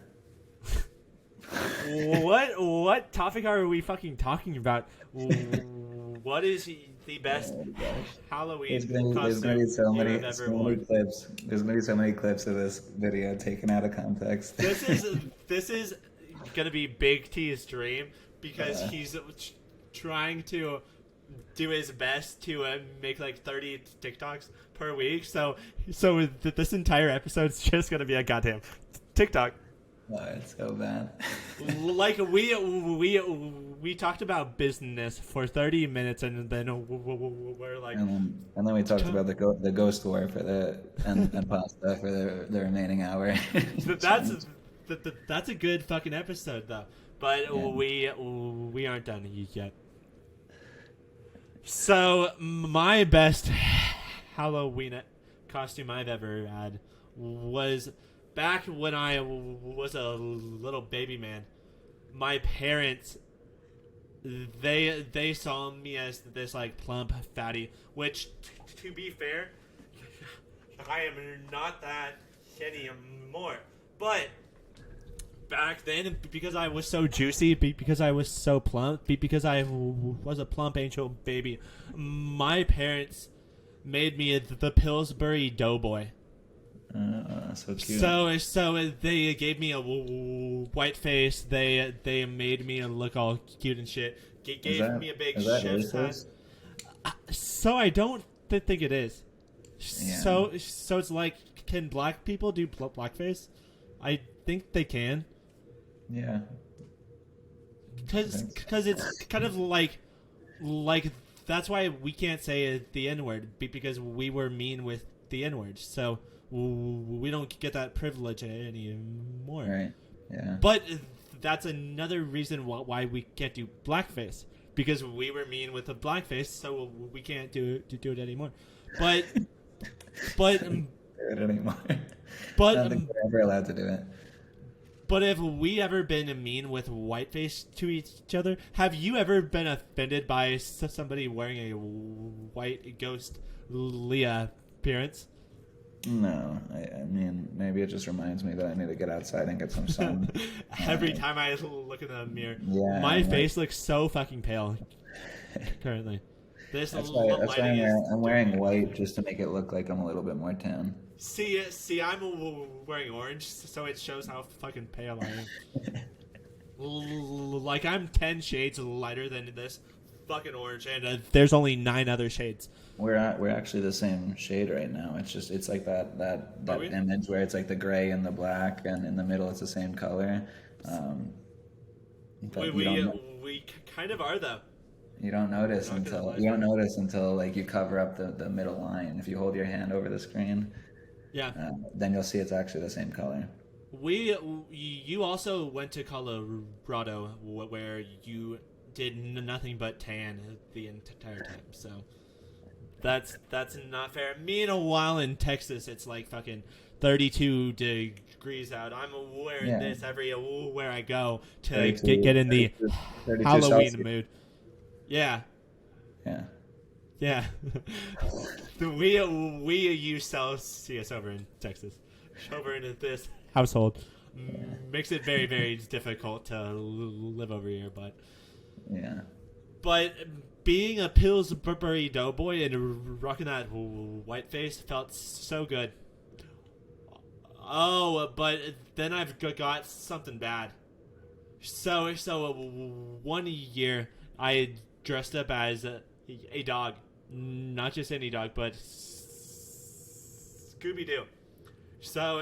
What topic are we fucking talking about? What is the best Oh my gosh. Halloween There's gonna costume be so you have many ever worn. clips. There's gonna be so many clips of this video taken out of context. This is gonna be Big T's dream because Uh, he's trying to do his best to make like 30 TikToks per week. So this entire episode's just gonna be a goddamn TikTok. oh, it's so bad. Like we talked about business for 30 minutes and then we're like, And then we talked about the ghost war for and pasta for the remaining hour. that's a good fucking episode though. But Yeah. we aren't done yet. So my best Halloween costume I've ever had was back when I was a little baby man. My parents, they saw me as this like plump fatty, which to be fair, I am not that anymore. But back then, because I was so juicy, because I was so plump, because I was a plump angel baby, my parents made me the Pillsbury Doughboy. So cute. So they gave me a white face. They made me look all cute and shit. Gave me a big chef's hat. So I don't think it is. Yeah. So it's like, can black people do blackface? I think they can. Yeah. Because it's kind of like that's why we can't say the N-word because we were mean with the N-word. So we don't get that privilege anymore. Right. Yeah. But that's another reason why we can't do blackface because we were mean with the blackface, so we can't do it anymore. But do it anymore. But I don't think we're ever allowed to do it. But have we ever been mean with whiteface to each other? Have you ever been offended by somebody wearing a white ghost Leah appearance? No, I mean, maybe it just reminds me that I need to get outside and get some sun. Every time I look in the mirror, Yeah, my face looks so fucking pale currently. That's why I'm wearing white just to make it look like I'm a little bit more tan. See, I'm wearing orange, so it shows how fucking pale I am. Like, I'm 10 shades lighter than this fucking orange, and there's only 9 other shades. We're actually the same shade right now. It's like that image where it's like the gray and the black, and in the middle it's the same color. But we kind of are though. You don't notice until like you cover up the middle line. If you hold your hand over the screen, yeah, then you'll see it's actually the same color. You also went to Colorado where you did nothing but tan the entire time. So that's not fair. Meanwhile, in Texas, it's like fucking 32 degrees out. I'm wearing this everywhere I go to get in the 32 Halloween Celsius. Mood. Yeah. Yeah. Yeah. we use Celsius over in Texas. Over in this household. Makes it very, very difficult to live over here, but yeah. But being a Pillsbury Doughboy and rocking that white face felt so good. Oh, but then I've got something bad. So one year I dressed up as a dog, not just any dog, but Scooby-Doo. So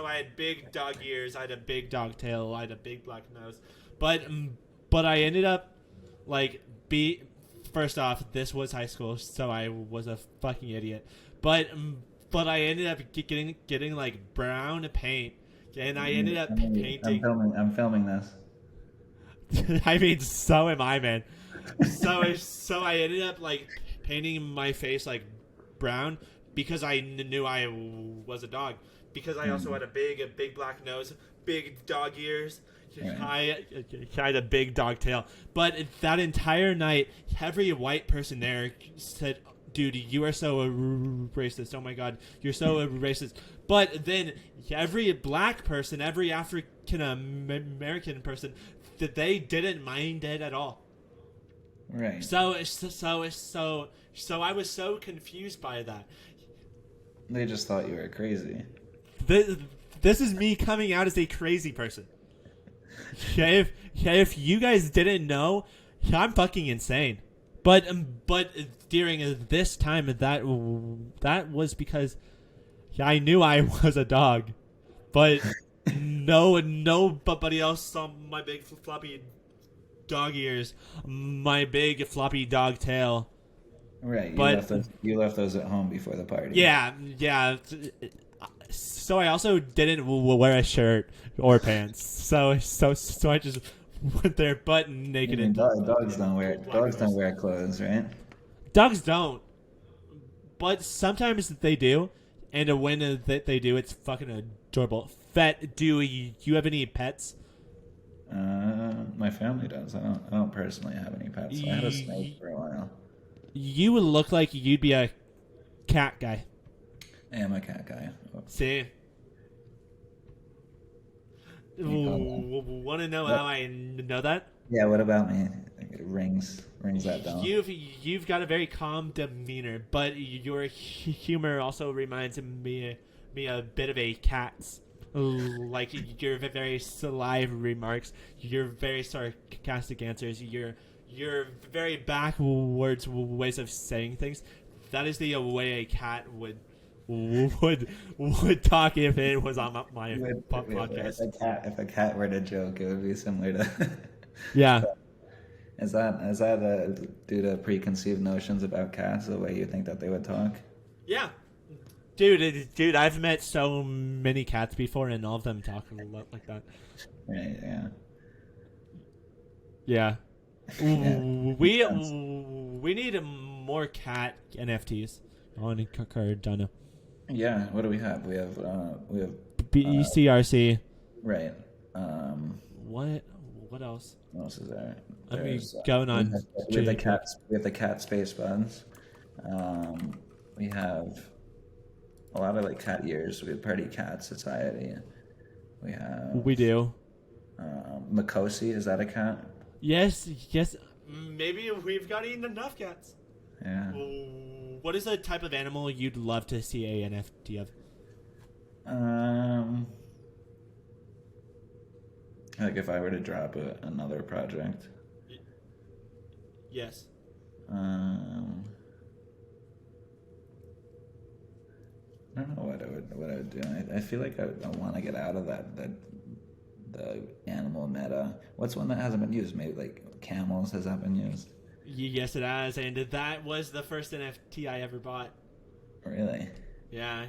I had big dog ears, I had a big dog tail, I had a big black nose, but I ended up first off, this was high school, so I was a fucking idiot, but I ended up getting like brown paint, and I ended up painting. I'm filming this. I mean, so am I, man. So I ended up like painting my face like brown because I knew I was a dog. Because I also had a big black nose, big dog ears. I had a big dog tail. But that entire night, every white person there said, "Dude, you are so racist. Oh my God, you're so racist." But then every black person, every African American person, that they didn't mind it at all. Right. So I was so confused by that. They just thought you were crazy. This is me coming out as a crazy person. If you guys didn't know, I'm fucking insane. But during this time, that was because I knew I was a dog, but nobody else saw my big floppy dog ears, my big floppy dog tail. Right. But You left those at home before the party. Yeah. So I also didn't wear a shirt or pants. So I just went there butt naked. I mean, dogs don't wear clothes, right? Dogs don't, but sometimes they do, and when they do, it's fucking adorable. Do you have any pets? My family does. I don't personally have any pets. I had a snake for a while. You would look like you'd be a cat guy. I am a cat guy. See? Want to know how I know that? Yeah, what about me? It rings that bell. You've got a very calm demeanor, but your humor also reminds me a bit of a cat's. Like your very sly remarks, your very sarcastic answers, your very backwards ways of saying things. That is the way a cat would talk if it was on my podcast. If a cat were to joke, it would be similar to. Yeah. Is that due to preconceived notions about cats, the way you think that they would talk? Yeah. Dude, I've met so many cats before, and all of them talk a lot like that. Right. Yeah. Yeah. We need more cat NFTs on Cardano. Yeah. What do we have? We have BCRC. Right. What else? What else is there? Going on. We have the cat space buns. We have a lot of like cat ears. We have Party Cat Society. We do. Makosi, is that a cat? Yes. Maybe we've got enough cats. Yeah. What is the type of animal you'd love to see a NFT of? Like if I were to drop another project. Yes. I don't know what I would do. I feel like I want to get out of the animal meta. What's one that hasn't been used? Maybe like camels, has that been used? Yes, it has, and that was the first NFT I ever bought. Really? Yeah,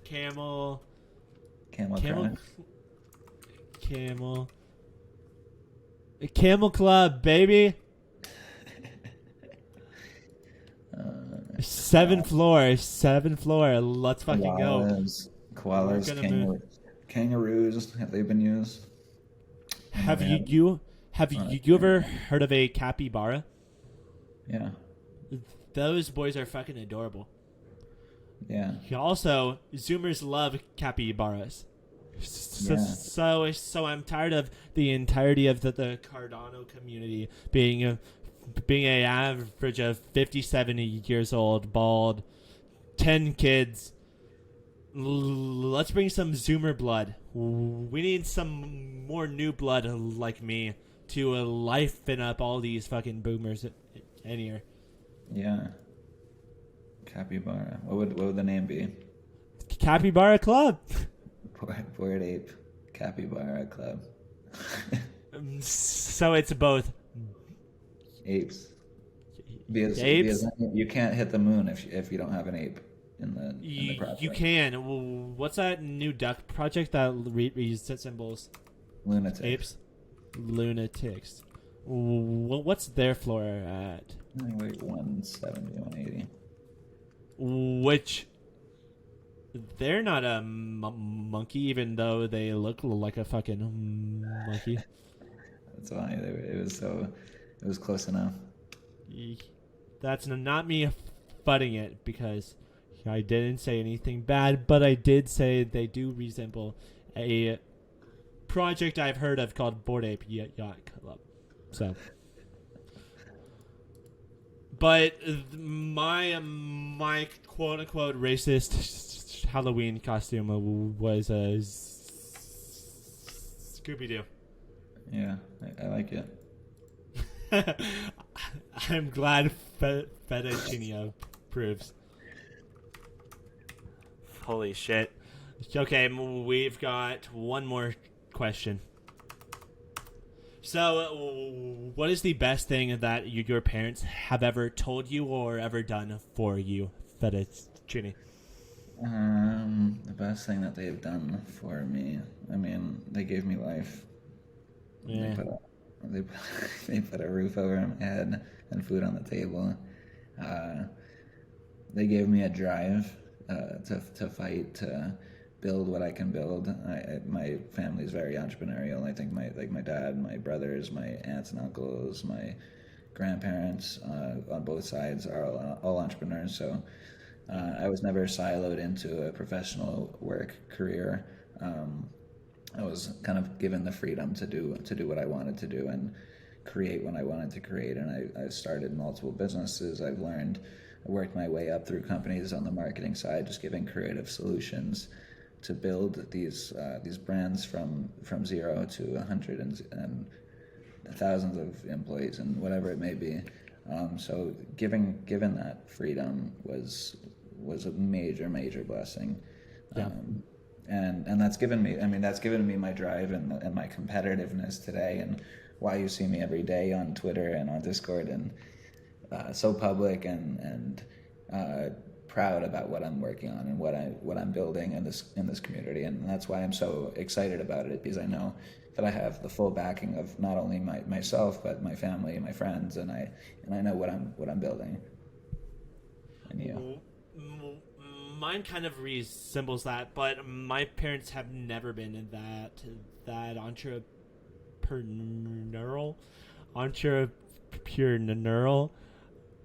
camel. Camel Club, baby. 7th floor. Let's fucking go. Koalas, kangaroos. Have they been used? Have you ever heard of a capybara? Yeah. Those boys are fucking adorable. Yeah. Also, Zoomers love capybaras. So I'm tired of the entirety of the Cardano community being an average of 57 years old, bald, 10 kids. Let's bring some Zoomer blood. We need some more new blood like me to lifen up all these fucking boomers in here. Yeah. Capybara. What would the name be? Capybara Club. Bored Ape Capybara Club. So it's both apes. Because you can't hit the moon if you don't have an ape in the project. You can. What's that new duck project that reads symbols? Lunatics. Apes. Lunatics. What's their floor at? Wait, 170, 180. Which they're not a monkey, even though they look like a fucking monkey. That's why it was close enough. That's not me futting it, because I didn't say anything bad, but I did say they do resemble a project I've heard of called Bored Ape Yacht Club. So But my quote unquote racist Halloween costume was a Scooby Doo. Yeah, I like it. I'm glad Fettuccine approves. Holy shit. Okay, we've got one more question. So, what is the best thing that your parents have ever told you or ever done for you, Fettuccine? The best thing that they've done for me, I mean, they gave me life. They Yeah. put a, they, they put a roof over my head and food on the table. Uh, they gave me a drive to fight, to build what I can build. My family is very entrepreneurial. I think my dad, my brothers, my aunts and uncles, my grandparents on both sides are all entrepreneurs. So I was never siloed into a professional work career. I was kind of given the freedom to do what I wanted to do and create when I wanted to create. And I started multiple businesses. I worked my way up through companies on the marketing side, just giving creative solutions to build these brands from zero to 100 and thousands of employees and whatever it may be. So given that freedom was a major blessing. Yeah. And that's given me my drive and my competitiveness today, and why you see me every day on Twitter and on Discord and so public and proud about what I'm working on and what I'm building in this community. And that's why I'm so excited about it, because I know that I have the full backing of not only myself but my family and my friends, and I know what I'm building. And you. Mine kind of resembles that, but my parents have never been in that entrepreneurial.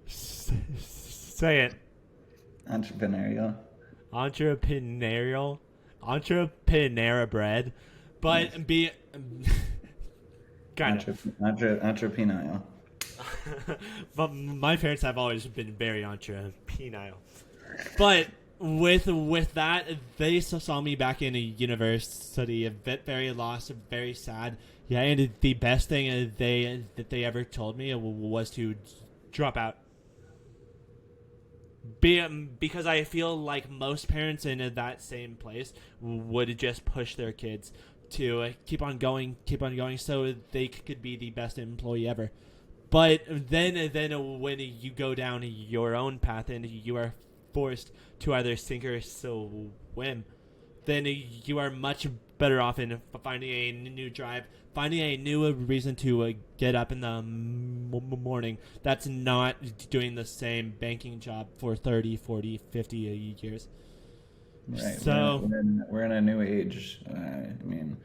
Say it. Entrepreneurial. Entrepreneur bread, but be kind of. Entrepreneurial. But my parents have always been very entrepreneurial. But with that, they saw me back in a university, a bit very lost, very sad. Yeah, and the best thing they ever told me was to drop out. Because I feel like most parents in that same place would just push their kids to keep on going, so they could be the best employee ever. But then when you go down your own path and you are forced to either sink or swim, then you are much better off in finding a new drive, finding a new reason to get up in the morning that's not doing the same banking job for 30, 40, 50 years. Right. So we're in a new age. I mean,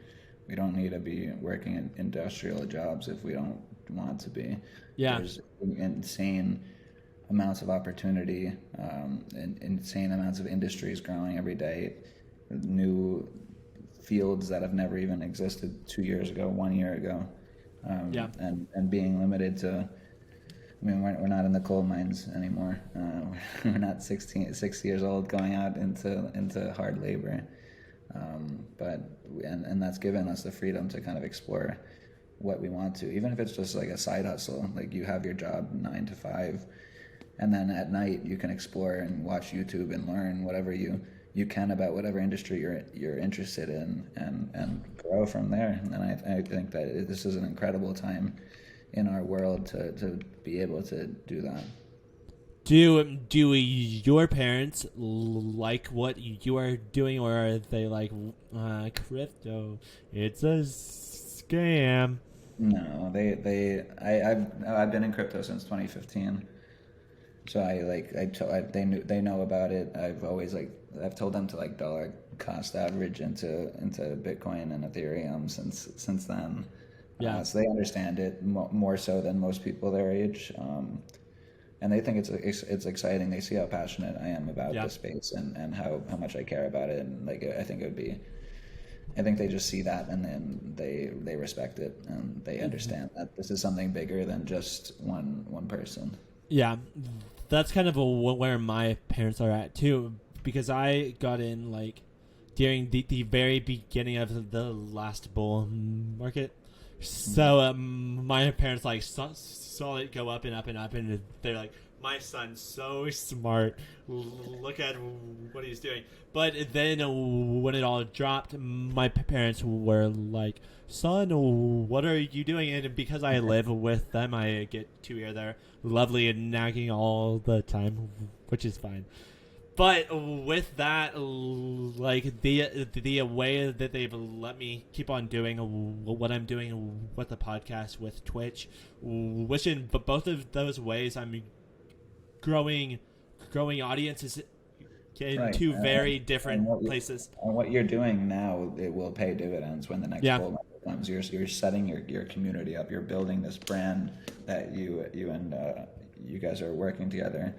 we don't need to be working in industrial jobs if we don't want to be. yeah. There's insane amounts of opportunity, and insane amounts of industries growing every day. New fields that have never even existed 2 years ago, 1 year ago, and being limited to. I mean, we're not in the coal mines anymore. We're not 6 years old going out into hard labor, but that's given us the freedom to kind of explore what we want to, even if it's just like a side hustle. Like, you have your job 9 to 5, and then at night you can explore and watch YouTube and learn whatever you can about whatever industry you're interested in, and grow from there. And I think that this is an incredible time in our world to be able to do that. Do your parents like what you are doing, or are they like crypto? It's a scam. No, I've been in crypto since 2015. So they know about it. I've told them to dollar cost average into Bitcoin and Ethereum since then. Yeah. So they understand it more so than most people their age, and they think it's exciting. They see how passionate I am about this space and how much I care about it. And I think they just see that, and then they respect it, and they understand that this is something bigger than just one person. Yeah, that's kind of where my parents are at too, because I got in like during the very beginning of the last bull market. Mhm. So my parents like saw it go up and up and up, and they're like, "My son's so smart. Look at what he's doing." But then when it all dropped, my parents were like, "Son, what are you doing?" And because I live with them, I get to hear their lovely and nagging all the time, which is fine. But with that, like the way that they've let me keep on doing what I'm doing with the podcast, with Twitch, which in both of those ways I'm growing audiences in Right. two very And different places. what you're doing now, it will pay dividends when the next Yeah, bull market comes. You're setting your community up. You're building this brand that you and you guys are working together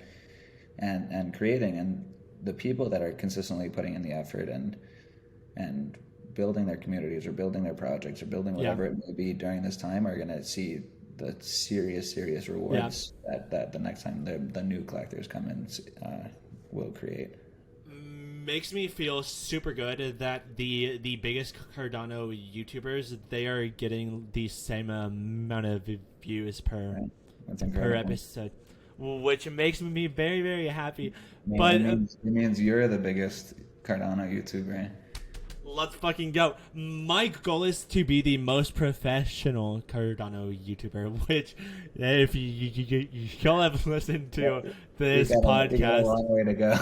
and creating. And the people that are consistently putting in the effort and building their communities or building their projects or building yeah, whatever it may be during this time are going to see the serious yeah. rewards that the next time the new collectors come in will create. Makes me feel super good that the biggest Cardano YouTubers, they are getting the same amount of views Right? That's per incredible. episode, which makes me very very happy. It But means you're the biggest Cardano YouTuber. let's fucking go. My goal is to be the most professional Cardano YouTuber, which if y'all have listened to this You got a podcast. long way to go.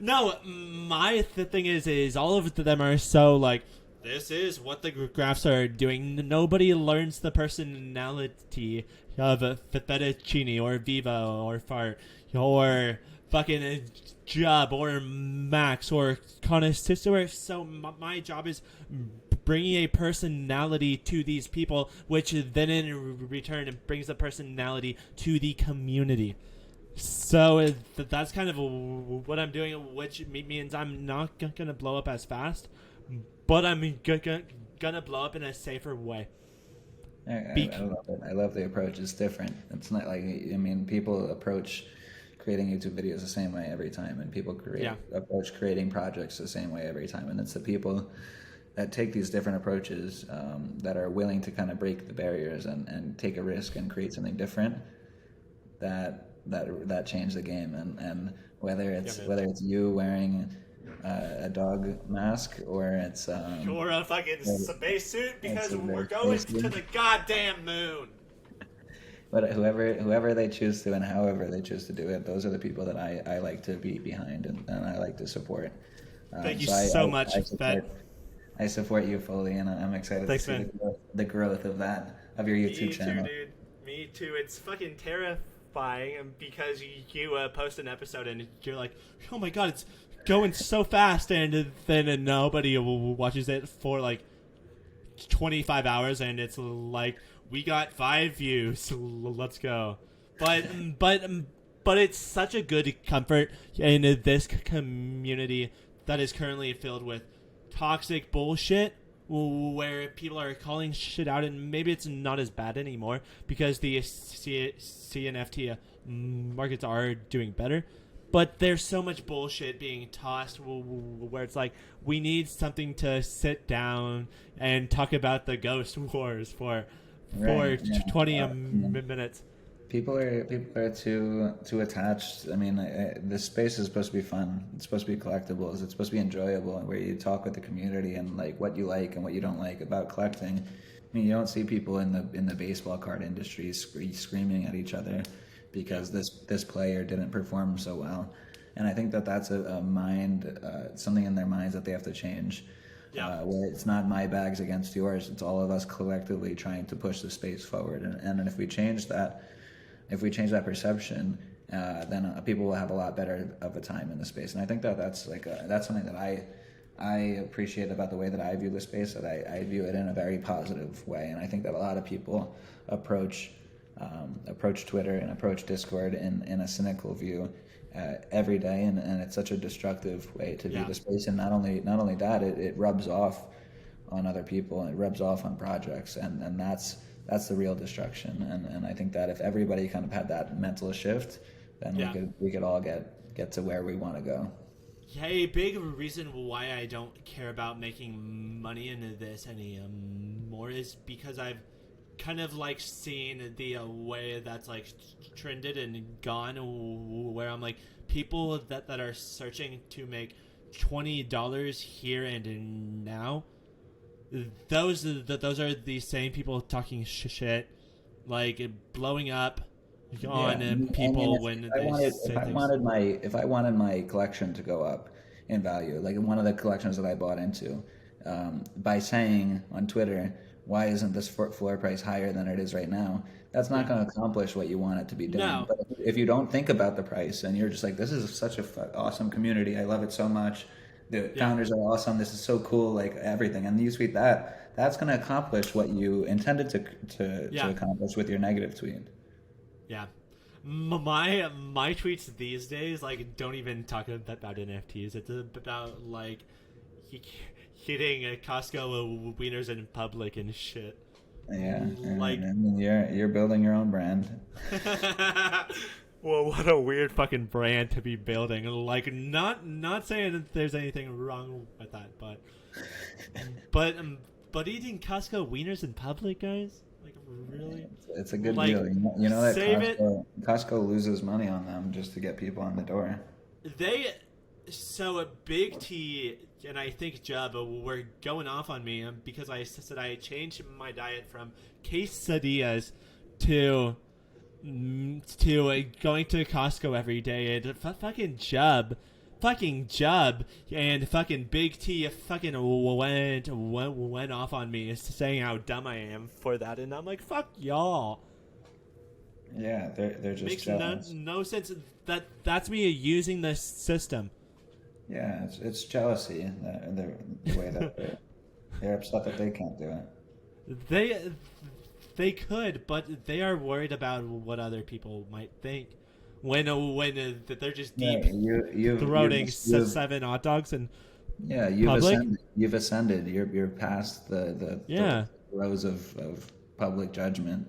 No, my thing is all of them are so like, this is what the graphs are doing. Nobody learns the personality of Fettuccine or Viva or Fart or fucking Jub or Max or Connoisseur. So my job is bringing a personality to these people, which then in return brings a personality to the community. So that's kind of what I'm doing, which means I'm not gonna blow up as fast, but I'm gonna blow up in a safer way. I Bec- love it. I love the approach. It's different. It's not like, I mean, people approach creating YouTube videos the same way every time, and people yeah, approach creating projects the same way every time. And it's the people that take these different approaches that are willing to kind of break the barriers and take a risk and create something different that change the game. And yeah, man. whether it's you wearing a dog mask or it's Or a fucking spacesuit it's because a we're very going to tasty. the goddamn moon. But whoever they choose to and however they choose to do it, those are the people that I like to be behind and I like to support. Thank you So so much, Fett. I support you fully, and I'm excited to Thanks, see man. the growth of your YouTube Me too, channel. dude. Me too. It's fucking terrifying because you post an episode and you're like, oh my god, it's going so fast, and then nobody watches it for like 25 hours, and it's like, we got 5 views. Let's go. But but but it's such a good comfort in this community that is currently filled with toxic bullshit where people are calling shit out, and maybe it's not as bad anymore because the CNFT markets are doing better. But there's so much bullshit being tossed where it's like, we need something to sit down and talk about the ghost wars for Right. Yeah. 20 Yeah. minutes. People are too attached. I mean, this space is supposed to be fun. It's supposed to be collectibles. It's supposed to be enjoyable, where you talk with the community and like what you like and what you don't like about collecting. I mean, you don't see people in the baseball card industry screaming at each other because this player didn't perform so well. And I think that that's a mind something in their minds that they have to change. Yeah. Where it's not my bags against yours. It's all of us collectively trying to push the space forward. And if we change that, perception, then people will have a lot better of a time in the space. And I think that that's something that I appreciate about the way that I view the space. That I view it in a very positive way. And I think that a lot of people approach Twitter and approach Discord in a cynical view every day, and it's such a destructive way to view Yeah. the space. And not only that, it rubs off on other people and it rubs off on projects, and that's the real destruction. And I think that if everybody kind of had that mental shift, then we could all get to where we want to go. Yeah, a big reason why I don't care about making money into this anymore is because I've kind of like seen the way that's like trended and gone, where I'm like, people that are searching to make $20 here and now, those are the same people talking shit, like blowing up on people when they say things. If I wanted my collection to go up in value, like in one of the collections that I bought into, by saying on Twitter, why isn't this floor price higher than it is right now? That's not going to accomplish what you want it to be doing. No. But if you don't think about the price and you're just like, this is such a awesome community, I love it so much, the founders are awesome, this is so cool, like everything, and you tweet that, that's going to accomplish what you intended to accomplish with your negative tweet. Yeah. My tweets these days like don't even talk about NFTs. It's about like hitting Costco wieners in public and shit. Yeah, like I mean, you're building your own brand. Well, what a weird fucking brand to be building. Like, not saying that there's anything wrong with that, but eating Costco wieners in public, guys. Like, really? It's a good deal. You know that Costco loses money on them just to get people on the door. So Big T and I think Jub were going off on me because I said I changed my diet from quesadillas to going to Costco every day. And fucking Jub and fucking Big T fucking went off on me saying how dumb I am for that, and I'm like, fuck y'all. Yeah, they're just makes jealous. no sense. That's me using the system. Yeah, it's jealousy. The way that they're upset that they can't do it. They could, but they are worried about what other people might think. When they're just deep throating 7 hot dogs and you've ascended. You're past the rows of public judgment.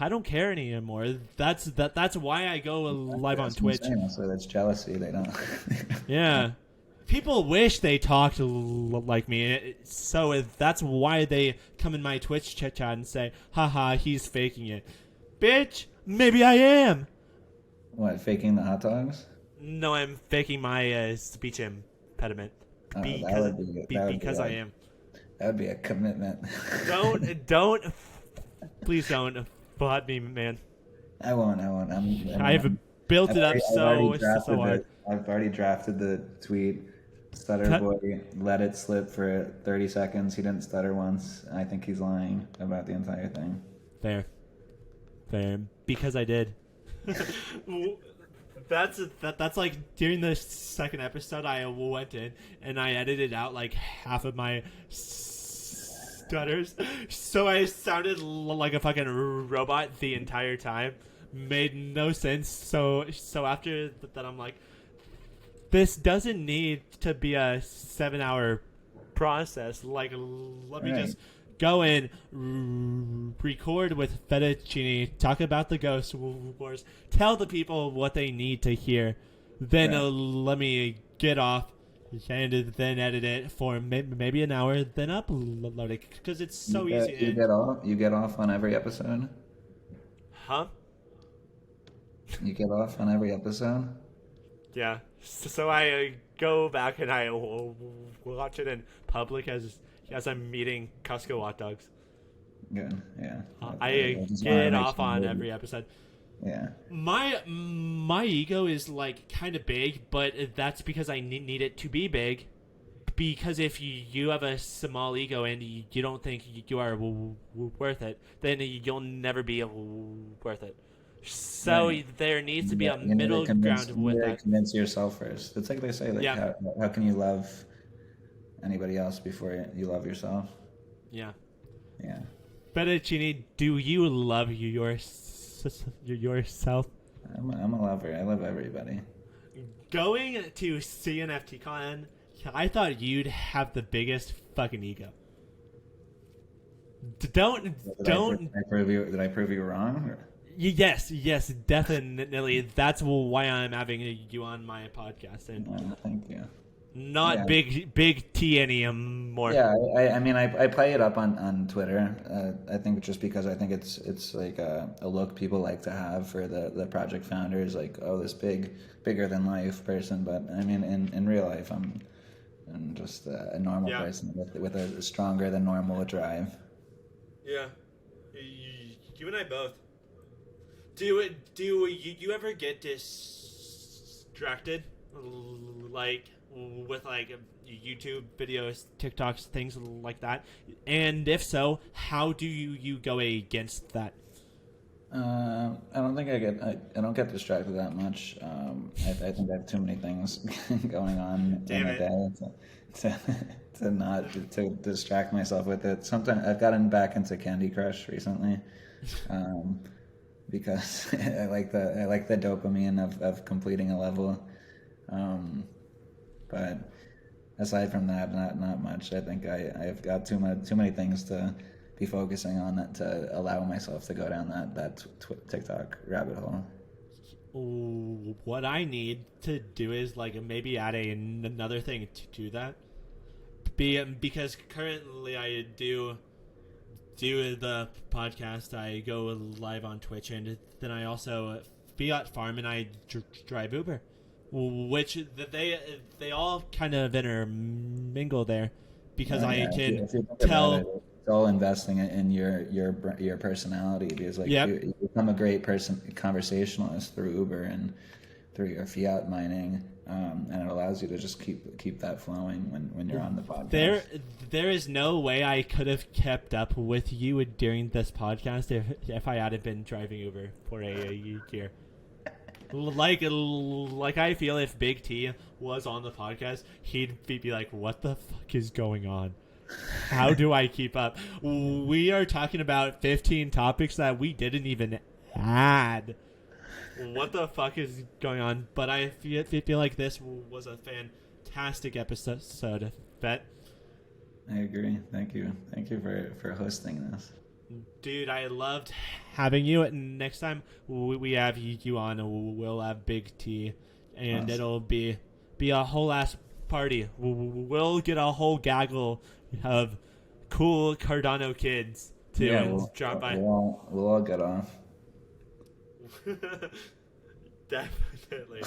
I don't care anymore. That's why I go live on Twitch. So that's jealousy. They don't. Yeah. People wish they talked like me, so that's why they come in my Twitch chat and say, haha, he's faking it. Bitch, maybe I am. What, faking the hot dogs? No, I'm faking my speech impediment. Because I am. That would be a commitment. Don't, please don't flood me, man. I won't. I've built it up so hard. I've already drafted the tweet. Stutter boy let it slip for 30 seconds. He didn't stutter once. I think he's lying about the entire thing. Fair. Because I did. That's like during the second episode, I went in and I edited out like half of my stutters, so I sounded like a fucking robot the entire time. Made no sense. So after that, I'm like, this doesn't need to be a 7-hour process. Like, let me just go in, record with Fettuccine, talk about the Ghost Wars, tell the people what they need to hear, then let me get off and then edit it for maybe an hour, then upload it, because it's so easy. You get off on every episode? Huh? You get off on every episode? Yeah. So I go back and I watch it in public as I'm eating Costco hot dogs. Good, yeah. I get off on every episode. Yeah. My ego is like kind of big, but that's because I need it to be big. Because if you have a small ego and you don't think you are worth it, then you'll never be worth it. So there needs to be a middle ground with that. Convince yourself first. It's like they say, like, how can you love anybody else before you love yourself? Yeah. Yeah. Fettuccine, do you love yourself? I'm a lover. I love everybody. Going to CNFTCon, I thought you'd have the biggest fucking ego. Did I prove you wrong? Yes, definitely. That's why I'm having you on my podcast, and Thank you. not Yeah. big T anymore. Yeah, I mean, I play it up on Twitter. I think just because I think it's like a look people like to have for the project founders, like, oh, this bigger than life person. But I mean, in real life, I'm just a normal Yeah, person with a stronger than normal drive. yeah. You and I both. Do you ever get distracted, like with like YouTube videos, TikToks, things like that? And if so, how do you go against that? I don't think I don't get distracted that much. I think I have too many things going on in Damn a it. day to, to not to distract myself with it. Sometimes I've gotten back into Candy Crush recently, um, because I like the dopamine of completing a level. Um, but aside from that, not much. I think I've got too many things to be focusing on that to allow myself to go down that TikTok rabbit hole. What I need to do is like maybe add another thing to that. Because currently I do the podcast. I go live on Twitch, and then I also fiat farm, and I drive Uber, which they all kind of intermingle there, because I Yeah, can if you think about it, tell. it's all investing in your personality because like Yep. you become a great person conversationalist through Uber and through your fiat mining, and it allows you to just keep that flowing when you're on the There, podcast. there is no way I could have kept up with you during this podcast if I hadn't been driving Uber for a year. Like I feel if Big T was on the podcast, he'd be like, "What the fuck is going on? How do I keep up?" We are talking about 15 topics that we didn't even add. What the fuck is going on? But I feel like this was a fantastic episode. Bet. I agree. Thank you for hosting this. Dude, I loved having you. Next time we have you on, we'll have Big T, and Awesome. it'll be a whole ass party. We'll get a whole gaggle of cool Cardano kids to Yeah, drop by. we'll all get off. Definitely.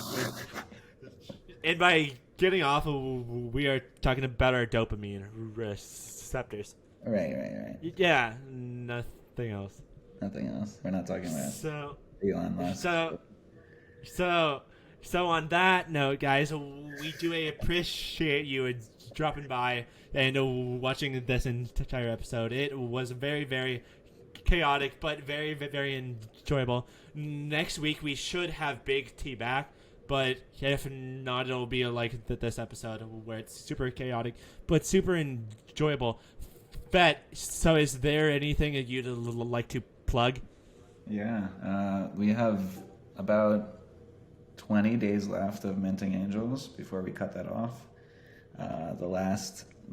And by getting off, we are talking about our dopamine receptors. Right. Yeah, nothing else. Nothing else. We're not talking about So, Elon Musk. so, so, so on that note, guys, we do appreciate you dropping by and watching this entire episode. It was very, very chaotic, but very, very enjoyable. Next week we should have Big T back, but if not, it'll be like this episode where it's super chaotic but super enjoyable. Bet. So, is there anything that you'd like to plug? Yeah, we have about 20 days left of minting angels before we cut that off. The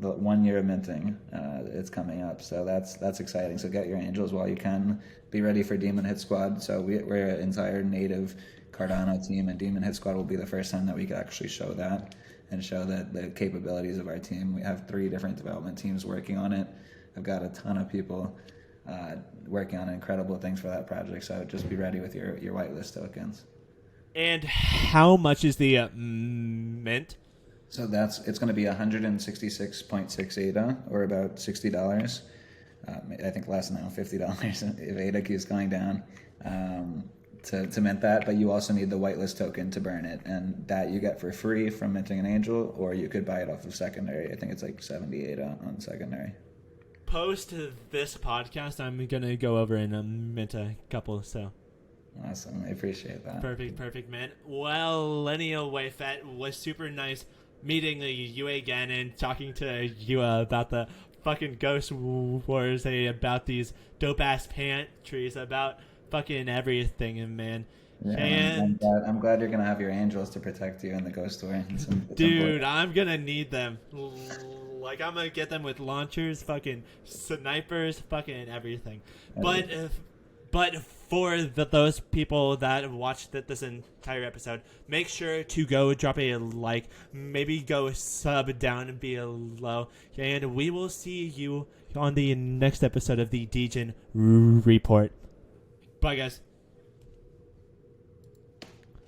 1 year of minting, it's coming up, so that's exciting. So get your angels while you can. Be ready for Demon Hit Squad. So we're an entire native Cardano team, and Demon Hit Squad will be the first time that we could actually show that and show that the capabilities of our team. We have 3 different development teams working on it. I've got a ton of people working on incredible things for that project. So just be ready with your whitelist tokens. And how much is the mint? So it's going to be 166.6 ADA, or about $60. I think less now, $50 if ADA keeps going down, to mint that. But you also need the whitelist token to burn it, and that you get for free from minting an angel, or you could buy it off of secondary. I think it's like 70 ADA on secondary. Post this podcast, I'm gonna go over and mint a couple. So Awesome, I appreciate that. perfect, man. Well, anyway, Fet, was super nice meeting you again and talking to you about the fucking Ghost Wars, about these dope ass pantries, about fucking everything, man. Yeah, And I'm glad you're gonna have your angels to protect you in the ghost war. It's dude, important. I'm gonna need them. Like, I'm gonna get them with launchers, fucking snipers, fucking everything. But for those people that watched this entire episode, make sure to go drop a like, maybe go sub down below, and we will see you on the next episode of the Degen Report. Bye, guys.